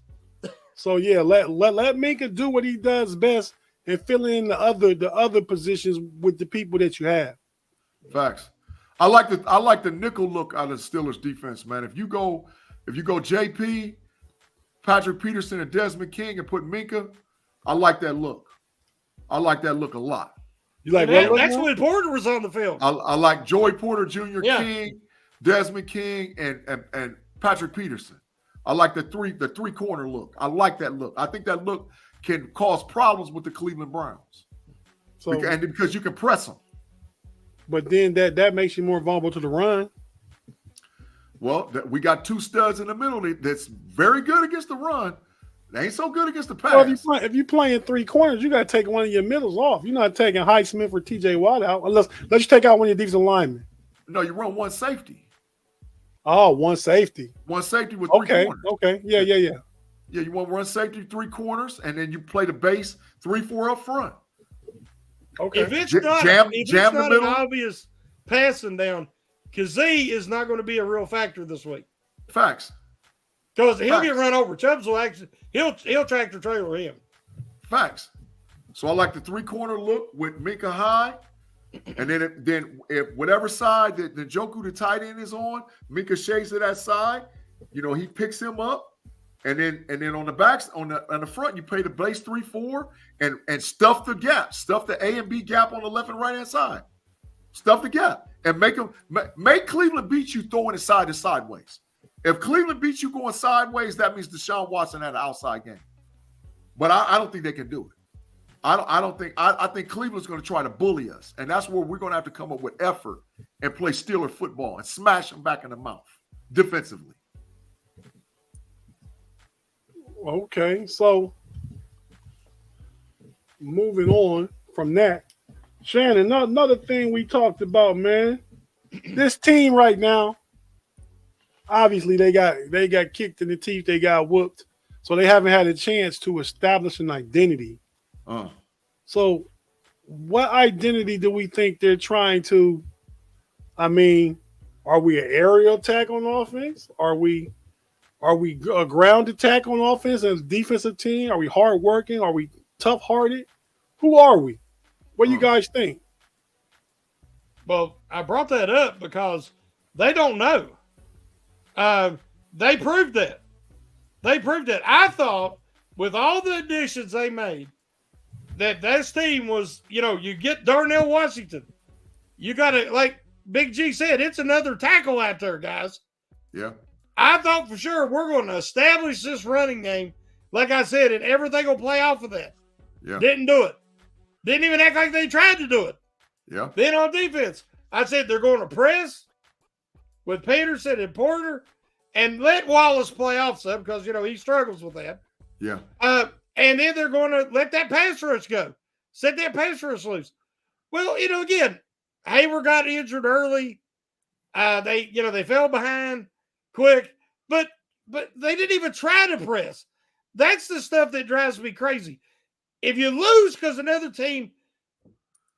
So yeah, let Minka do what he does best and fill in the other positions with the people that you have.
Facts. I like the nickel look out of the Steelers defense, man. If you go JP, Patrick Peterson, and Desmond King and put Minka, I like that look. I like that look a lot.
You like
that's when Porter was on the field.
I like Joey Porter Jr., King, Desmond King, and Patrick Peterson. I like the three corner look. I like that look. I think that look can cause problems with the Cleveland Browns. And because you can press them.
But then that makes you more vulnerable to the run.
Well, we got two studs in the middle that's very good against the run. They ain't so good against the pass.
Well, if you're playing three corners, you got to take one of your middles off. You're not taking Highsmith or T.J. Watt out unless you take out one of your defensive linemen.
No, you run one safety.
Oh, one safety.
One safety with three corners.
Okay. Yeah.
Yeah, you want one safety, three corners, and then you play the base 3-4 up front.
Okay. If it's not an obvious passing down, Kazee is not going to be a real factor this week.
Facts.
Because he'll get run over. Chubbs will actually he'll tractor trailer him.
Facts. So I like the three-corner look with Minka high. And then if whatever side that the Njoku, the tight end, is on, Minka shades to that side, he picks him up, and then on the backs, on the front, you play the base 3-4 and stuff the gap, stuff the A and B gap on the left and right hand side, stuff the gap, and make Cleveland beat you throwing it side to sideways. If Cleveland beats you going sideways, that means Deshaun Watson had an outside game. But I don't think they can do it. I think Cleveland's going to try to bully us, and that's where we're going to have to come up with effort and play Steeler football and smash them back in the mouth defensively.
Okay, so moving on from that, Shannon, another thing we talked about, man. This team right now, obviously they got kicked in the teeth, they got whooped, so they haven't had a chance to establish an identity. So what identity do we think they're trying to? I mean, are we an aerial attack on offense? Are we a ground attack on offense as a defensive team? Are we hardworking? Are we tough-hearted? Who are we? What do you guys think?
Well, I brought that up because they don't know. They proved that. I thought with all the additions they made, that this team was, you get Darnell Washington. You got to, like Big G said, it's another tackle out there, guys.
Yeah.
I thought for sure we're going to establish this running game, like I said, and everything will play off of that.
Yeah.
Didn't do it. Didn't even act like they tried to do it.
Yeah.
Then on defense, I said they're going to press with Peterson and Porter and let Wallace play off some because, he struggles with that.
Yeah.
And then they're going to let that pass rush go. Set that pass rush loose. Well, again, Hayward got injured early. They fell behind quick, but they didn't even try to press. That's the stuff that drives me crazy. If you lose because another team,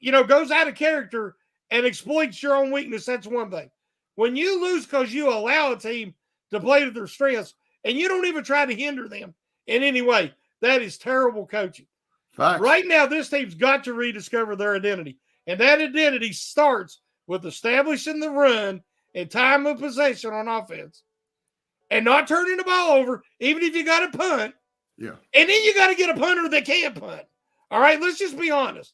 goes out of character and exploits your own weakness, that's one thing. When you lose because you allow a team to play to their strengths and you don't even try to hinder them in any way, that is terrible coaching.
Facts.
Right now, this team's got to rediscover their identity. And that identity starts with establishing the run and time of possession on offense and not turning the ball over, even if you got a punt.
Yeah.
And then you got to get a punter that can punt. All right, let's just be honest.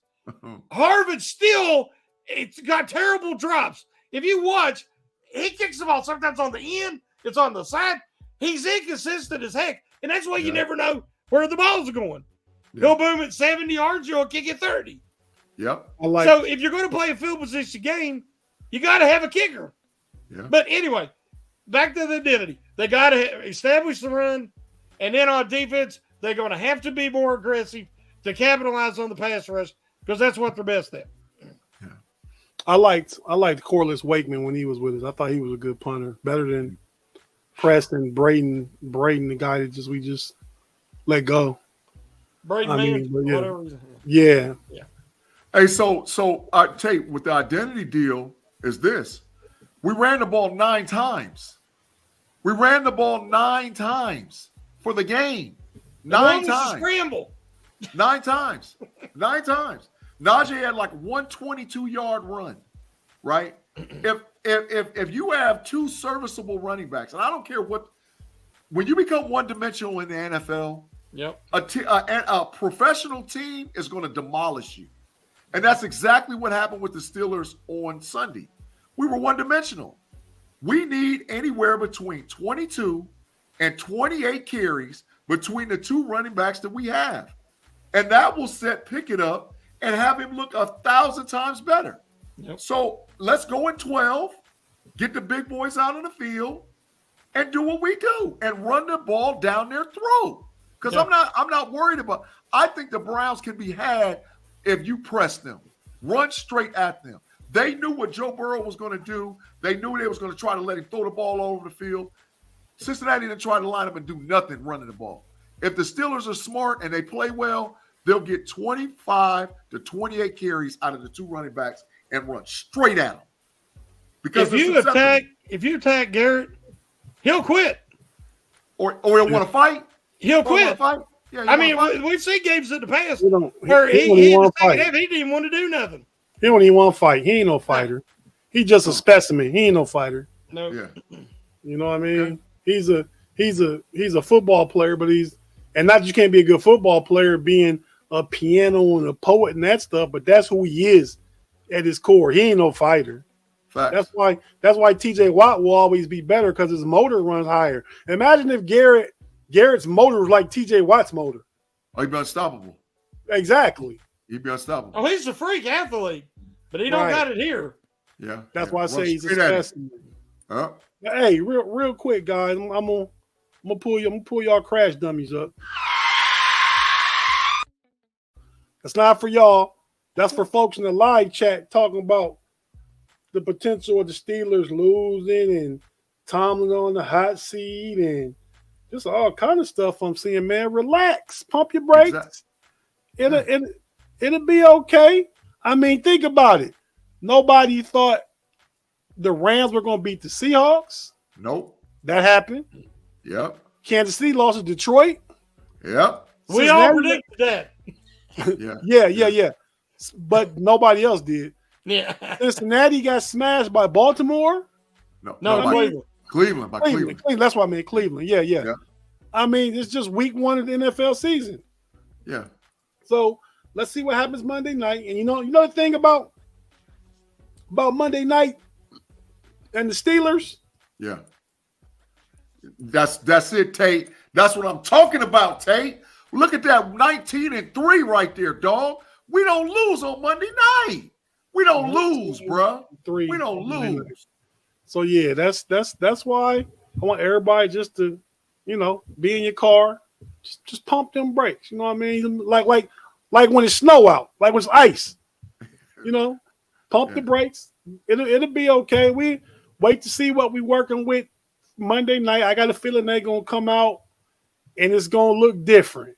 Harvard still, it's got terrible drops. If you watch, he kicks the ball sometimes on the end, it's on the side. He's inconsistent as heck. And that's why you never know where the ball's going. Yeah. He'll boom it 70 yards, you'll kick it 30.
Yep.
So if you're going to play a field position game, you got to have a kicker.
Yeah.
But anyway, back to the identity. They got to establish the run, and then on defense, they're going to have to be more aggressive to capitalize on the pass rush because that's what they're best at.
Yeah.
I liked Corliss Wakeman when he was with us. I thought he was a good punter, better than Preston Braden, the guy that we just let go.
Braden, whatever.
Yeah.
Hey, so Tate, with the identity deal is this. We ran the ball 9 times. We ran the ball 9 times for the game. 9 times.
Scramble.
9 times. 9 times. Najee had like 122-yard run, right? If you have 2 serviceable running backs, and I don't care when you become one-dimensional in the NFL,
yep,
a professional team is going to demolish you. And that's exactly what happened with the Steelers on Sunday. We were one-dimensional. We need anywhere between 22 and 28 carries between the 2 running backs that we have. And that will set Pickett up and have him look 1,000 times better.
Yep.
So let's go in 12, get the big boys out on the field, and do what we do and run the ball down their throat. Because I'm not worried about. I think the Browns can be had if you press them, run straight at them. They knew what Joe Burrow was going to do. They knew they was going to try to let him throw the ball all over the field. Cincinnati didn't try to line up and do nothing running the ball. If the Steelers are smart and they play well, they'll get 25 to 28 carries out of the 2 running backs and run straight at them. Because
if you attack Garrett, he'll quit.
Or he'll want to fight.
He'll quit.
Yeah,
I mean, we've seen games in the past
he
where he didn't want to do nothing.
He don't even want to fight. He ain't no fighter. He just a specimen. He ain't no fighter.
No.
Yeah.
You know what I mean? He's a football player, but and not that you can't be a good football player being a piano and a poet and that stuff, but that's who he is at his core. He ain't no fighter.
Facts.
That's why TJ Watt will always be better because his motor runs higher. Imagine if Garrett's motor was like TJ Watt's motor.
Oh, he'd be unstoppable.
Exactly.
He'd be unstoppable.
Oh, he's a freak athlete, but he don't got it here.
Yeah.
That's why I say he's a
straight at it.
specimen.
Huh?
Hey, real quick, guys. I'm gonna pull y'all crash dummies up. That's not for y'all. That's for folks in the live chat talking about the potential of the Steelers losing and Tomlin on the hot seat and just all kind of stuff I'm seeing, man. Relax. Pump your brakes.
Exactly.
It'll be okay. I mean, think about it. Nobody thought the Rams were going to beat the Seahawks.
Nope.
That happened.
Yep.
Kansas City lost to Detroit.
Yep.
We all predicted that.
Yeah.
Yeah. But nobody else did.
Yeah.
Cincinnati got smashed by Baltimore.
No,
Cleveland.
Cleveland. That's what I meant. Cleveland. Yeah. I mean, it's just week 1 of the NFL season.
Yeah.
So let's see what happens Monday night. And you know the thing about Monday night and the Steelers?
Yeah. That's it, Tate. That's what I'm talking about, Tate. Look at that 19-3 right there, dog. We don't lose on Monday night. We don't lose, bro. We don't lose.
So yeah, that's why I want everybody just to, be in your car, just pump them brakes. You know what I mean? Like when it's snow out, like when it's ice. Pump the brakes. It'll be okay. We wait to see what we working with Monday night. I got a feeling they're gonna come out and it's gonna look different.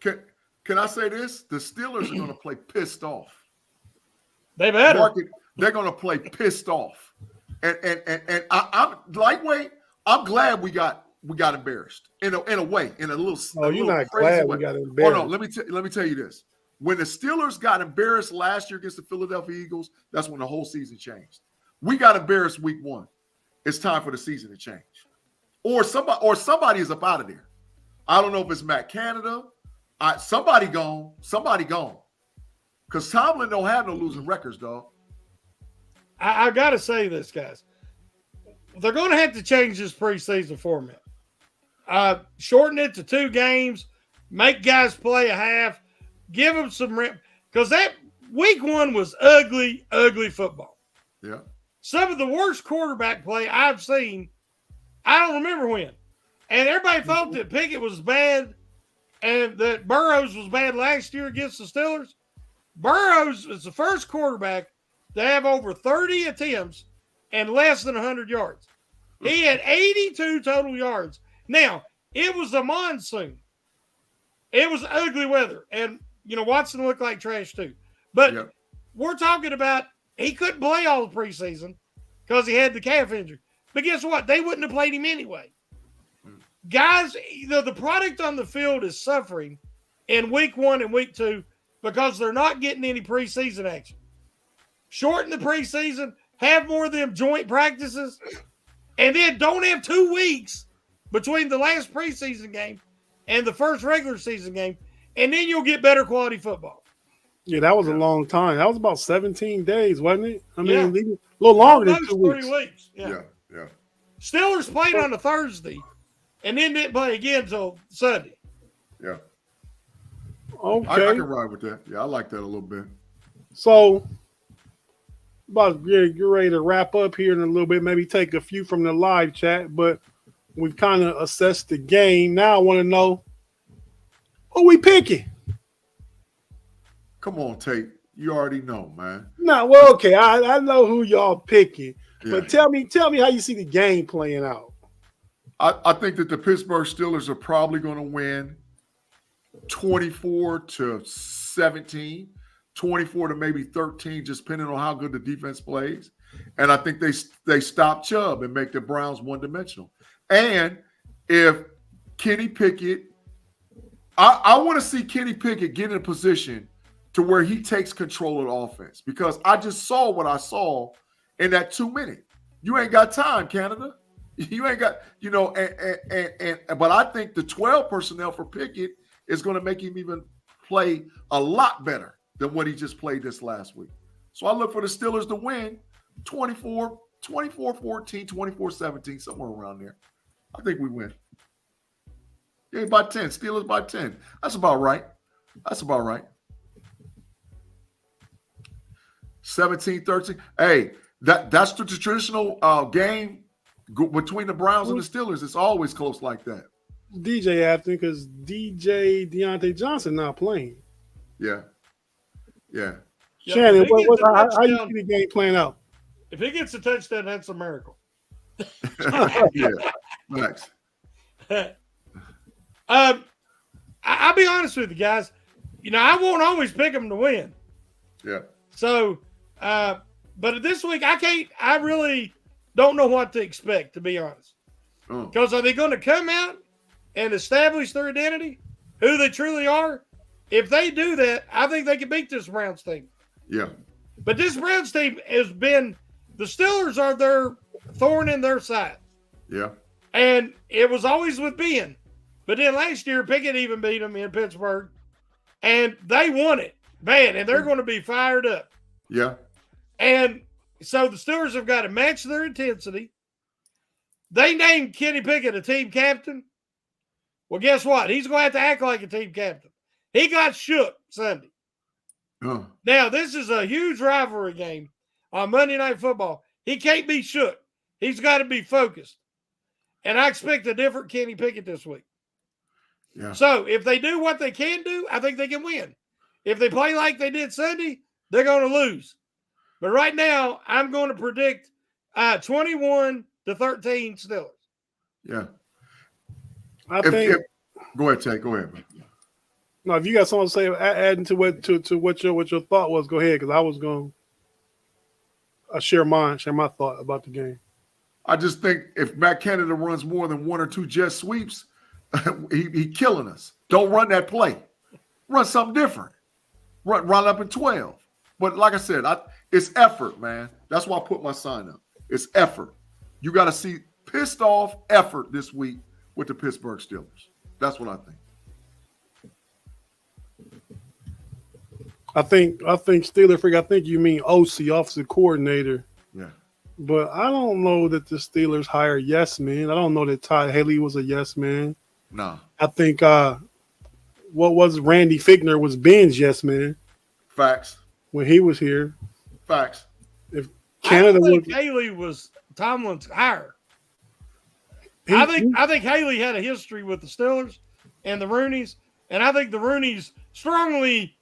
Can I say this? The Steelers are gonna play pissed off.
They better.
They're gonna play pissed off. And I'm lightweight. I'm glad we got embarrassed in a way, in a little.
Oh, you're not glad we got embarrassed.
Oh no, let me tell you this. When the Steelers got embarrassed last year against the Philadelphia Eagles, that's when the whole season changed. We got embarrassed week 1. It's time for the season to change, or somebody is up out of there. I don't know if it's Matt Canada. Somebody gone. Because Tomlin don't have no losing records, dog.
I got to say this, guys. They're going to have to change this preseason format. Shorten it to 2 games. Make guys play a half. Give them some rep. Because that week 1 was ugly, ugly football.
Yeah.
Some of the worst quarterback play I've seen. I don't remember when. And everybody thought that Pickett was bad and that Burrows was bad last year against the Steelers. Burrows is the first quarterback to have over 30 attempts and less than 100 yards. He had 82 total yards. Now, it was a monsoon. It was ugly weather. And, Watson looked like trash too. But we're talking about he couldn't play all the preseason because he had the calf injury. But guess what? They wouldn't have played him anyway. Guys, the product on the field is suffering in week 1 and week 2 because they're not getting any preseason action. Shorten the preseason, have more of them joint practices, and then don't have 2 weeks between the last preseason game and the first regular season game, and then you'll get better quality football.
Yeah, that was a long time. That was about 17 days, wasn't it? I mean, a little longer than 2 weeks.
3 weeks.
Yeah.
Steelers played on a Thursday and then didn't play again until Sunday.
Yeah.
Okay.
I can ride with that. Yeah, I like that a little bit.
So, about to get ready to wrap up here in a little bit, maybe take a few from the live chat, but we've kind of assessed the game. Now I want to know who we picking.
Come on, Tate. You already know, man.
No, well, okay. I know who y'all picking,
Yeah.
but tell me how you see the game playing out.
I think that the Pittsburgh Steelers are probably going to win 24-17, 24 to maybe 13, just depending on how good the defense plays. And I think they stop Chubb and make the Browns one-dimensional. And if Kenny Pickett, I want to see Kenny Pickett get in a position to where he takes control of the offense, because I just saw what I saw in that 2 minute. You ain't got time, Canada. You ain't got, but I think the 12 personnel for Pickett is going to make him even play a lot better than what he just played this last week. So I look for the Steelers to win 24-14, 24-17, somewhere around there. I think we win. Yeah, by 10. Steelers by 10. That's about right. 17-13. Hey, that's the traditional game between the Browns and the Steelers. It's always close like that.
DJ after because DJ Deontay Johnson not playing.
Yeah.
Shannon, how you see the game playing out?
If he gets a touchdown, that's a miracle.
Yeah, Max.
I'll be honest with you guys. I won't always pick them to win.
Yeah.
So, but this week I really don't know what to expect, to be honest. Because are they going to come out and establish their identity, who they truly are? If they do that, I think they can beat this Browns team.
Yeah.
But this Browns team has been – the Steelers are their thorn in their side.
Yeah.
And it was always with Ben. But then last year, Pickett even beat them in Pittsburgh. And they won it bad, and they're going to be fired up.
Yeah.
And so the Steelers have got to match their intensity. They named Kenny Pickett a team captain. Well, guess what? He's going to have to act like a team captain. He got shook Sunday. Now, this is a huge rivalry game on Monday Night Football. He can't be shook. He's got to be focused. And I expect a different Kenny Pickett this week.
Yeah.
So if they do what they can do, I think they can win. If they play like they did Sunday, they're going to lose. But right now, I'm going to predict 21-13 Steelers.
Yeah.
I think.
Go ahead, Tate. Go ahead, man.
No, if you got something to say, adding to what your thought was, go ahead. Because I was going to share my thought about the game.
I just think if Matt Canada runs more than one or two jet sweeps, he killing us. Don't run that play. Run something different. Run up in 12. But like I said, it's effort, man. That's why I put my sign up. It's effort. You got to see pissed off effort this week with the Pittsburgh Steelers. That's what I think.
I think Steeler freak. I think you mean OC, offensive coordinator.
Yeah.
But I don't know that the Steelers hire yes man. I don't know that Todd Haley was a yes man.
No.
I think what was Randy Fichtner was Ben's yes man.
Facts.
When he was here.
Facts.
If Canada
Haley was Tomlin's hire. I think Haley had a history with the Steelers and the Rooneys, and I think the Rooneys strongly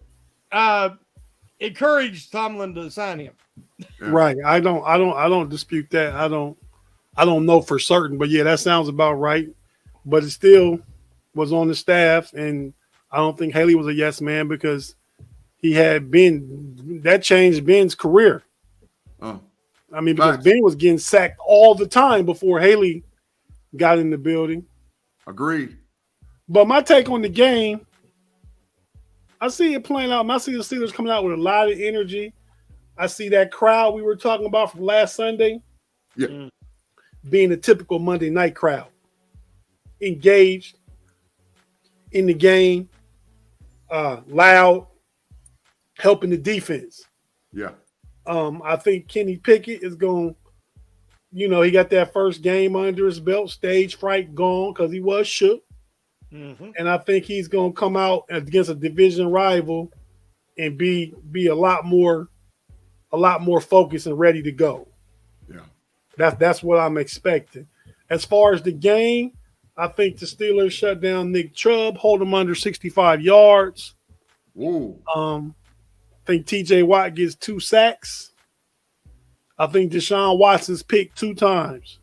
encouraged Tomlin to sign him.
Yeah.
Right. I don't dispute that. I don't know for certain, but yeah, that sounds about right. But it still was on the staff, and I don't think Haley was a yes man because he had Ben. That changed Ben's career. I mean, because Ben was getting sacked all the time before Haley got in the building.
Agreed.
But my take on the game, I see it playing out. I see the Steelers coming out with a lot of energy. I see that crowd we were talking about from last Sunday being a typical Monday night crowd. Engaged in the game, loud, helping the defense.
Yeah.
I think Kenny Pickett is going, he got that first game under his belt, stage fright gone because he was shook. Mm-hmm. And I think he's going to come out against a division rival and be a lot more focused and ready to go.
Yeah.
That's what I'm expecting. As far as the game, I think the Steelers shut down Nick Chubb, hold him under 65 yards.
Ooh.
I think TJ Watt gets 2 sacks. I think Deshaun Watson's picked 2 times.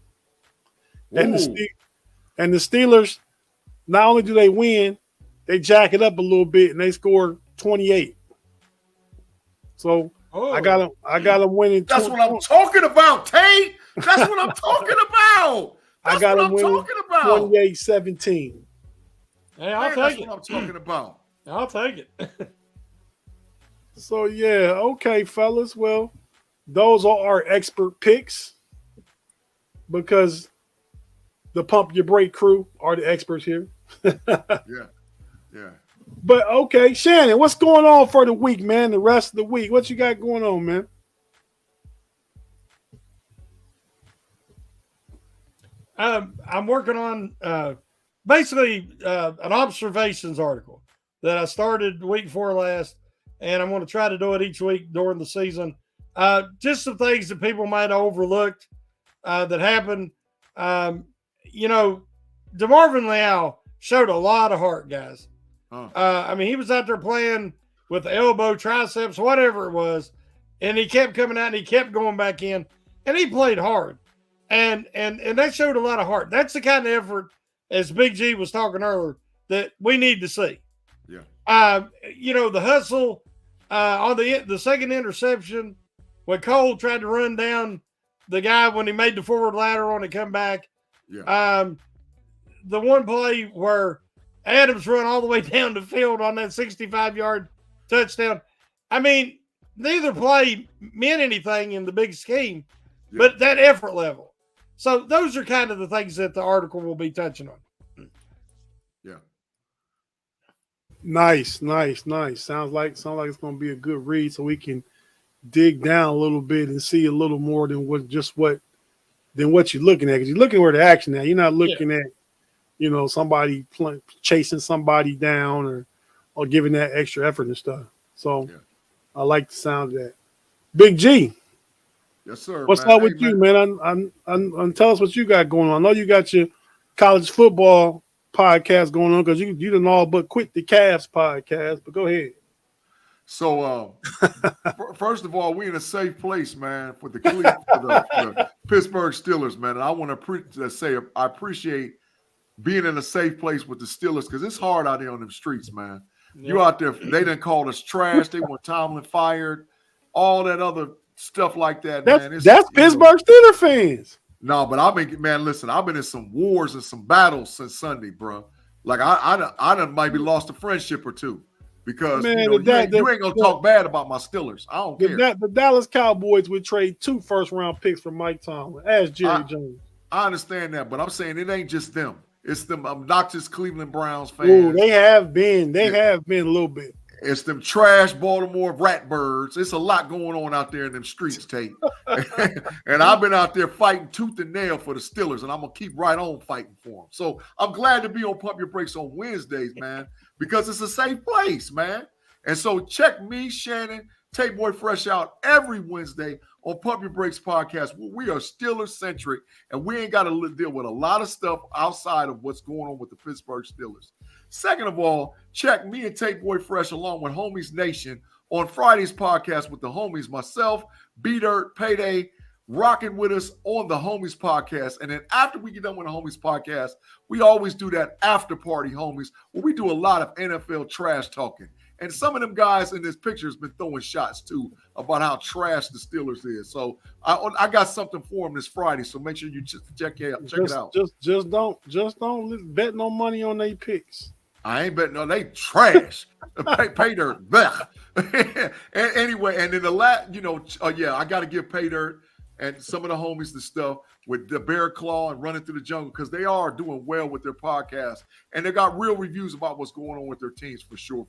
And the Steelers, not only do they win, they jack it up a little bit and they score 28. So I got them winning.
That's what I'm talking about, Tate. That's what I'm talking about.
I got them winning 28-17.
Hey, I'll take it.
That's what I'm talking about.
I'll take it.
So, yeah, okay, fellas. Well, those are our expert picks because the Pump Your Brake crew are the experts here.
Yeah.
But okay, Shannon, what's going on for the week, man? The rest of the week, what you got going on, man?
I'm working on basically an observations article that I started the week before last, and I'm going to try to do it each week during the season. Just some things that people might have overlooked that happened. DeMarvin Leal showed a lot of heart, guys. I mean, he was out there playing with the elbow, triceps, whatever it was, and he kept coming out and he kept going back in, and he played hard. And that showed a lot of heart. That's the kind of effort, as Big G was talking earlier, that we need to see.
Yeah.
The hustle on the second interception when Cole tried to run down the guy when he made the forward lateral and he come back.
Yeah.
The one play where Adams run all the way down the field on that 65-yard touchdown. I mean, neither play meant anything in the big scheme, but that effort level. So those are kind of the things that the article will be touching on.
Yeah.
Nice. Sounds like it's going to be a good read, so we can dig down a little bit and see a little more than what you're looking at. Because you're looking where the action at. You're not looking at, somebody chasing somebody down or giving that extra effort and stuff. So I like the sound of that. Big G.
Yes, sir.
What's up with you, man? Tell us what you got going on. I know you got your college football podcast going on because you done all but quit the Cavs podcast, but go ahead.
So, first of all, we in a safe place, man, for the Pittsburgh Steelers, man. And I want to say I appreciate being in a safe place with the Steelers because it's hard out there on them streets, man. Yeah. You out there, they done called us trash. They want Tomlin fired, all that other stuff like that, man.
That's Pittsburgh Steelers fans.
No, but I've been in some wars and some battles since Sunday, bro. Like I done maybe lost a friendship or two because you ain't gonna talk bad about my Steelers. I don't care.
The Dallas Cowboys would trade 2 first-round picks for Mike Tomlin. Ask Jerry Jones.
I understand that, but I'm saying it ain't just them. It's them obnoxious Cleveland Browns fans.
Ooh, they have been. They have been a little bit.
It's them trash Baltimore ratbirds. It's a lot going on out there in them streets, Tate. And I've been out there fighting tooth and nail for the Steelers, and I'm going to keep right on fighting for them. So I'm glad to be on Pump Your Brakes on Wednesdays, man, because it's a safe place, man. And so check me, Shannon, Tate Boy Fresh out every Wednesday on Pump Your Brakes podcast. We are Steelers-centric, and we ain't got to deal with a lot of stuff outside of what's going on with the Pittsburgh Steelers. Second of all, check me and Tate Boy Fresh along with Homies Nation on Friday's podcast with the homies, myself, B-Dirt, Payday, rocking with us on the Homies podcast. And then after we get done with the Homies podcast, we always do that after party, homies, where we do a lot of NFL trash talking. And some of them guys in this picture has been throwing shots too about how trash the Steelers is. So I got something for them this Friday. So make sure you check it out.
Just don't bet no money on their picks.
I ain't betting. No, they trash. Pay dirt. Anyway, and then the last, I got to give Pay Dirt and some of the homies the stuff with the Bear Claw and Running Through the Jungle because they are doing well with their podcast and they got real reviews about what's going on with their teams for sure.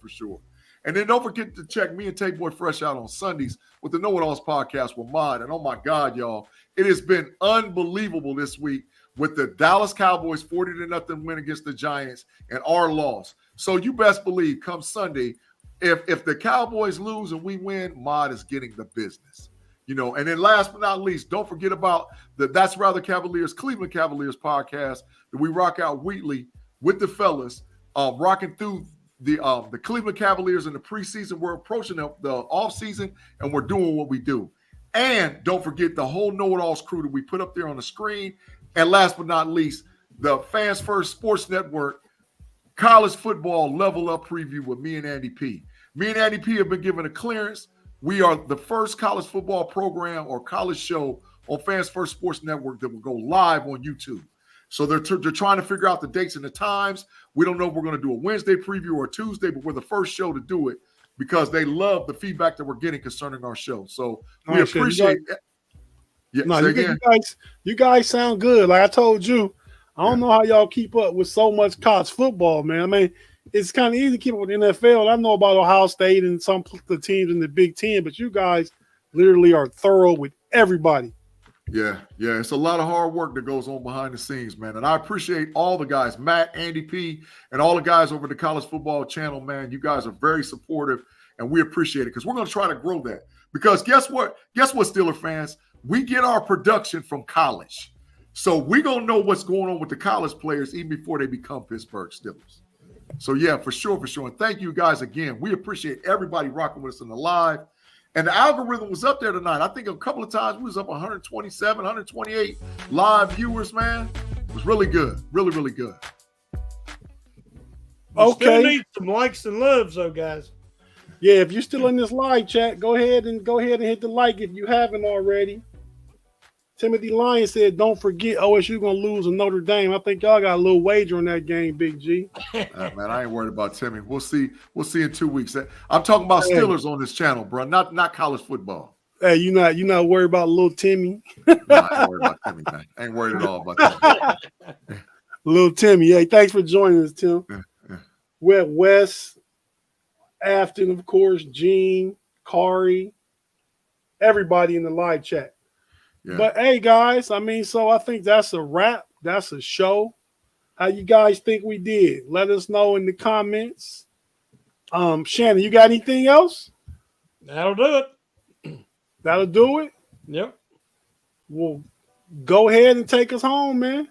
And then don't forget to check me and Tate Boy Fresh out on Sundays with the Know It Alls podcast with Mod. And oh my God, y'all, it has been unbelievable this week with the Dallas Cowboys 40-0 win against the Giants and our loss. So you best believe come Sunday, if the Cowboys lose and we win, Mod is getting the business. And then last but not least, don't forget about the That's Rather Cavaliers, Cleveland Cavaliers podcast that we rock out weekly with the fellas, rocking through the Cleveland Cavaliers in the preseason. We're approaching the offseason, and we're doing what we do. And don't forget the whole Know It Alls crew that we put up there on the screen. And last but not least, the Fans First Sports Network college football level up preview with me and Andy P. Me and Andy P have been given a clearance. We are the first college football program or college show on Fans First Sports Network that will go live on YouTube. So they're trying to figure out the dates and the times. We don't know if we're going to do a Wednesday preview or a Tuesday, but we're the first show to do it because they love the feedback that we're getting concerning our show. So we appreciate it.
You guys sound good. Like I told you, I don't know how y'all keep up with so much college football, man. I mean, it's kind of easy to keep up with the NFL. I know about Ohio State and some of the teams in the Big Ten, but you guys literally are thorough with everybody.
Yeah. It's a lot of hard work that goes on behind the scenes, man. And I appreciate all the guys, Matt, Andy P, and all the guys over the College Football Channel, man. You guys are very supportive, and we appreciate it because we're going to try to grow that. Because guess what, Steeler fans? We get our production from college. So we're going to know what's going on with the college players even before they become Pittsburgh Steelers. So, yeah, for sure. And thank you guys again. We appreciate everybody rocking with us in the live. And the algorithm was up there tonight. I think a couple of times we was up 127, 128 live viewers, man. It was really good. Really, really good.
Still need some likes and loves, though, guys.
Yeah, if you're still in this live chat, go ahead and hit the like if you haven't already. Timothy Lyon said, don't forget OSU going to lose to Notre Dame. I think y'all got a little wager on that game, Big G.
Man, I ain't worried about Timmy. We'll see in 2 weeks. I'm talking about Steelers on this channel, bro, not college football.
Hey, you not worried about little Timmy?
No, I ain't worried about Timmy, man. I ain't worried at all about that.
Little Timmy. Hey, thanks for joining us, Tim.
Yeah.
We're at Wes, Afton, of course, Gene, Kari, everybody in the live chat.
Yeah.
But hey, guys, I mean, so I think that's a wrap. That's a show. How you guys think we did? Let us know in the comments. Shannon, you got anything else?
That'll do it.
That'll do it?
Yep.
Well, go ahead and take us home, man.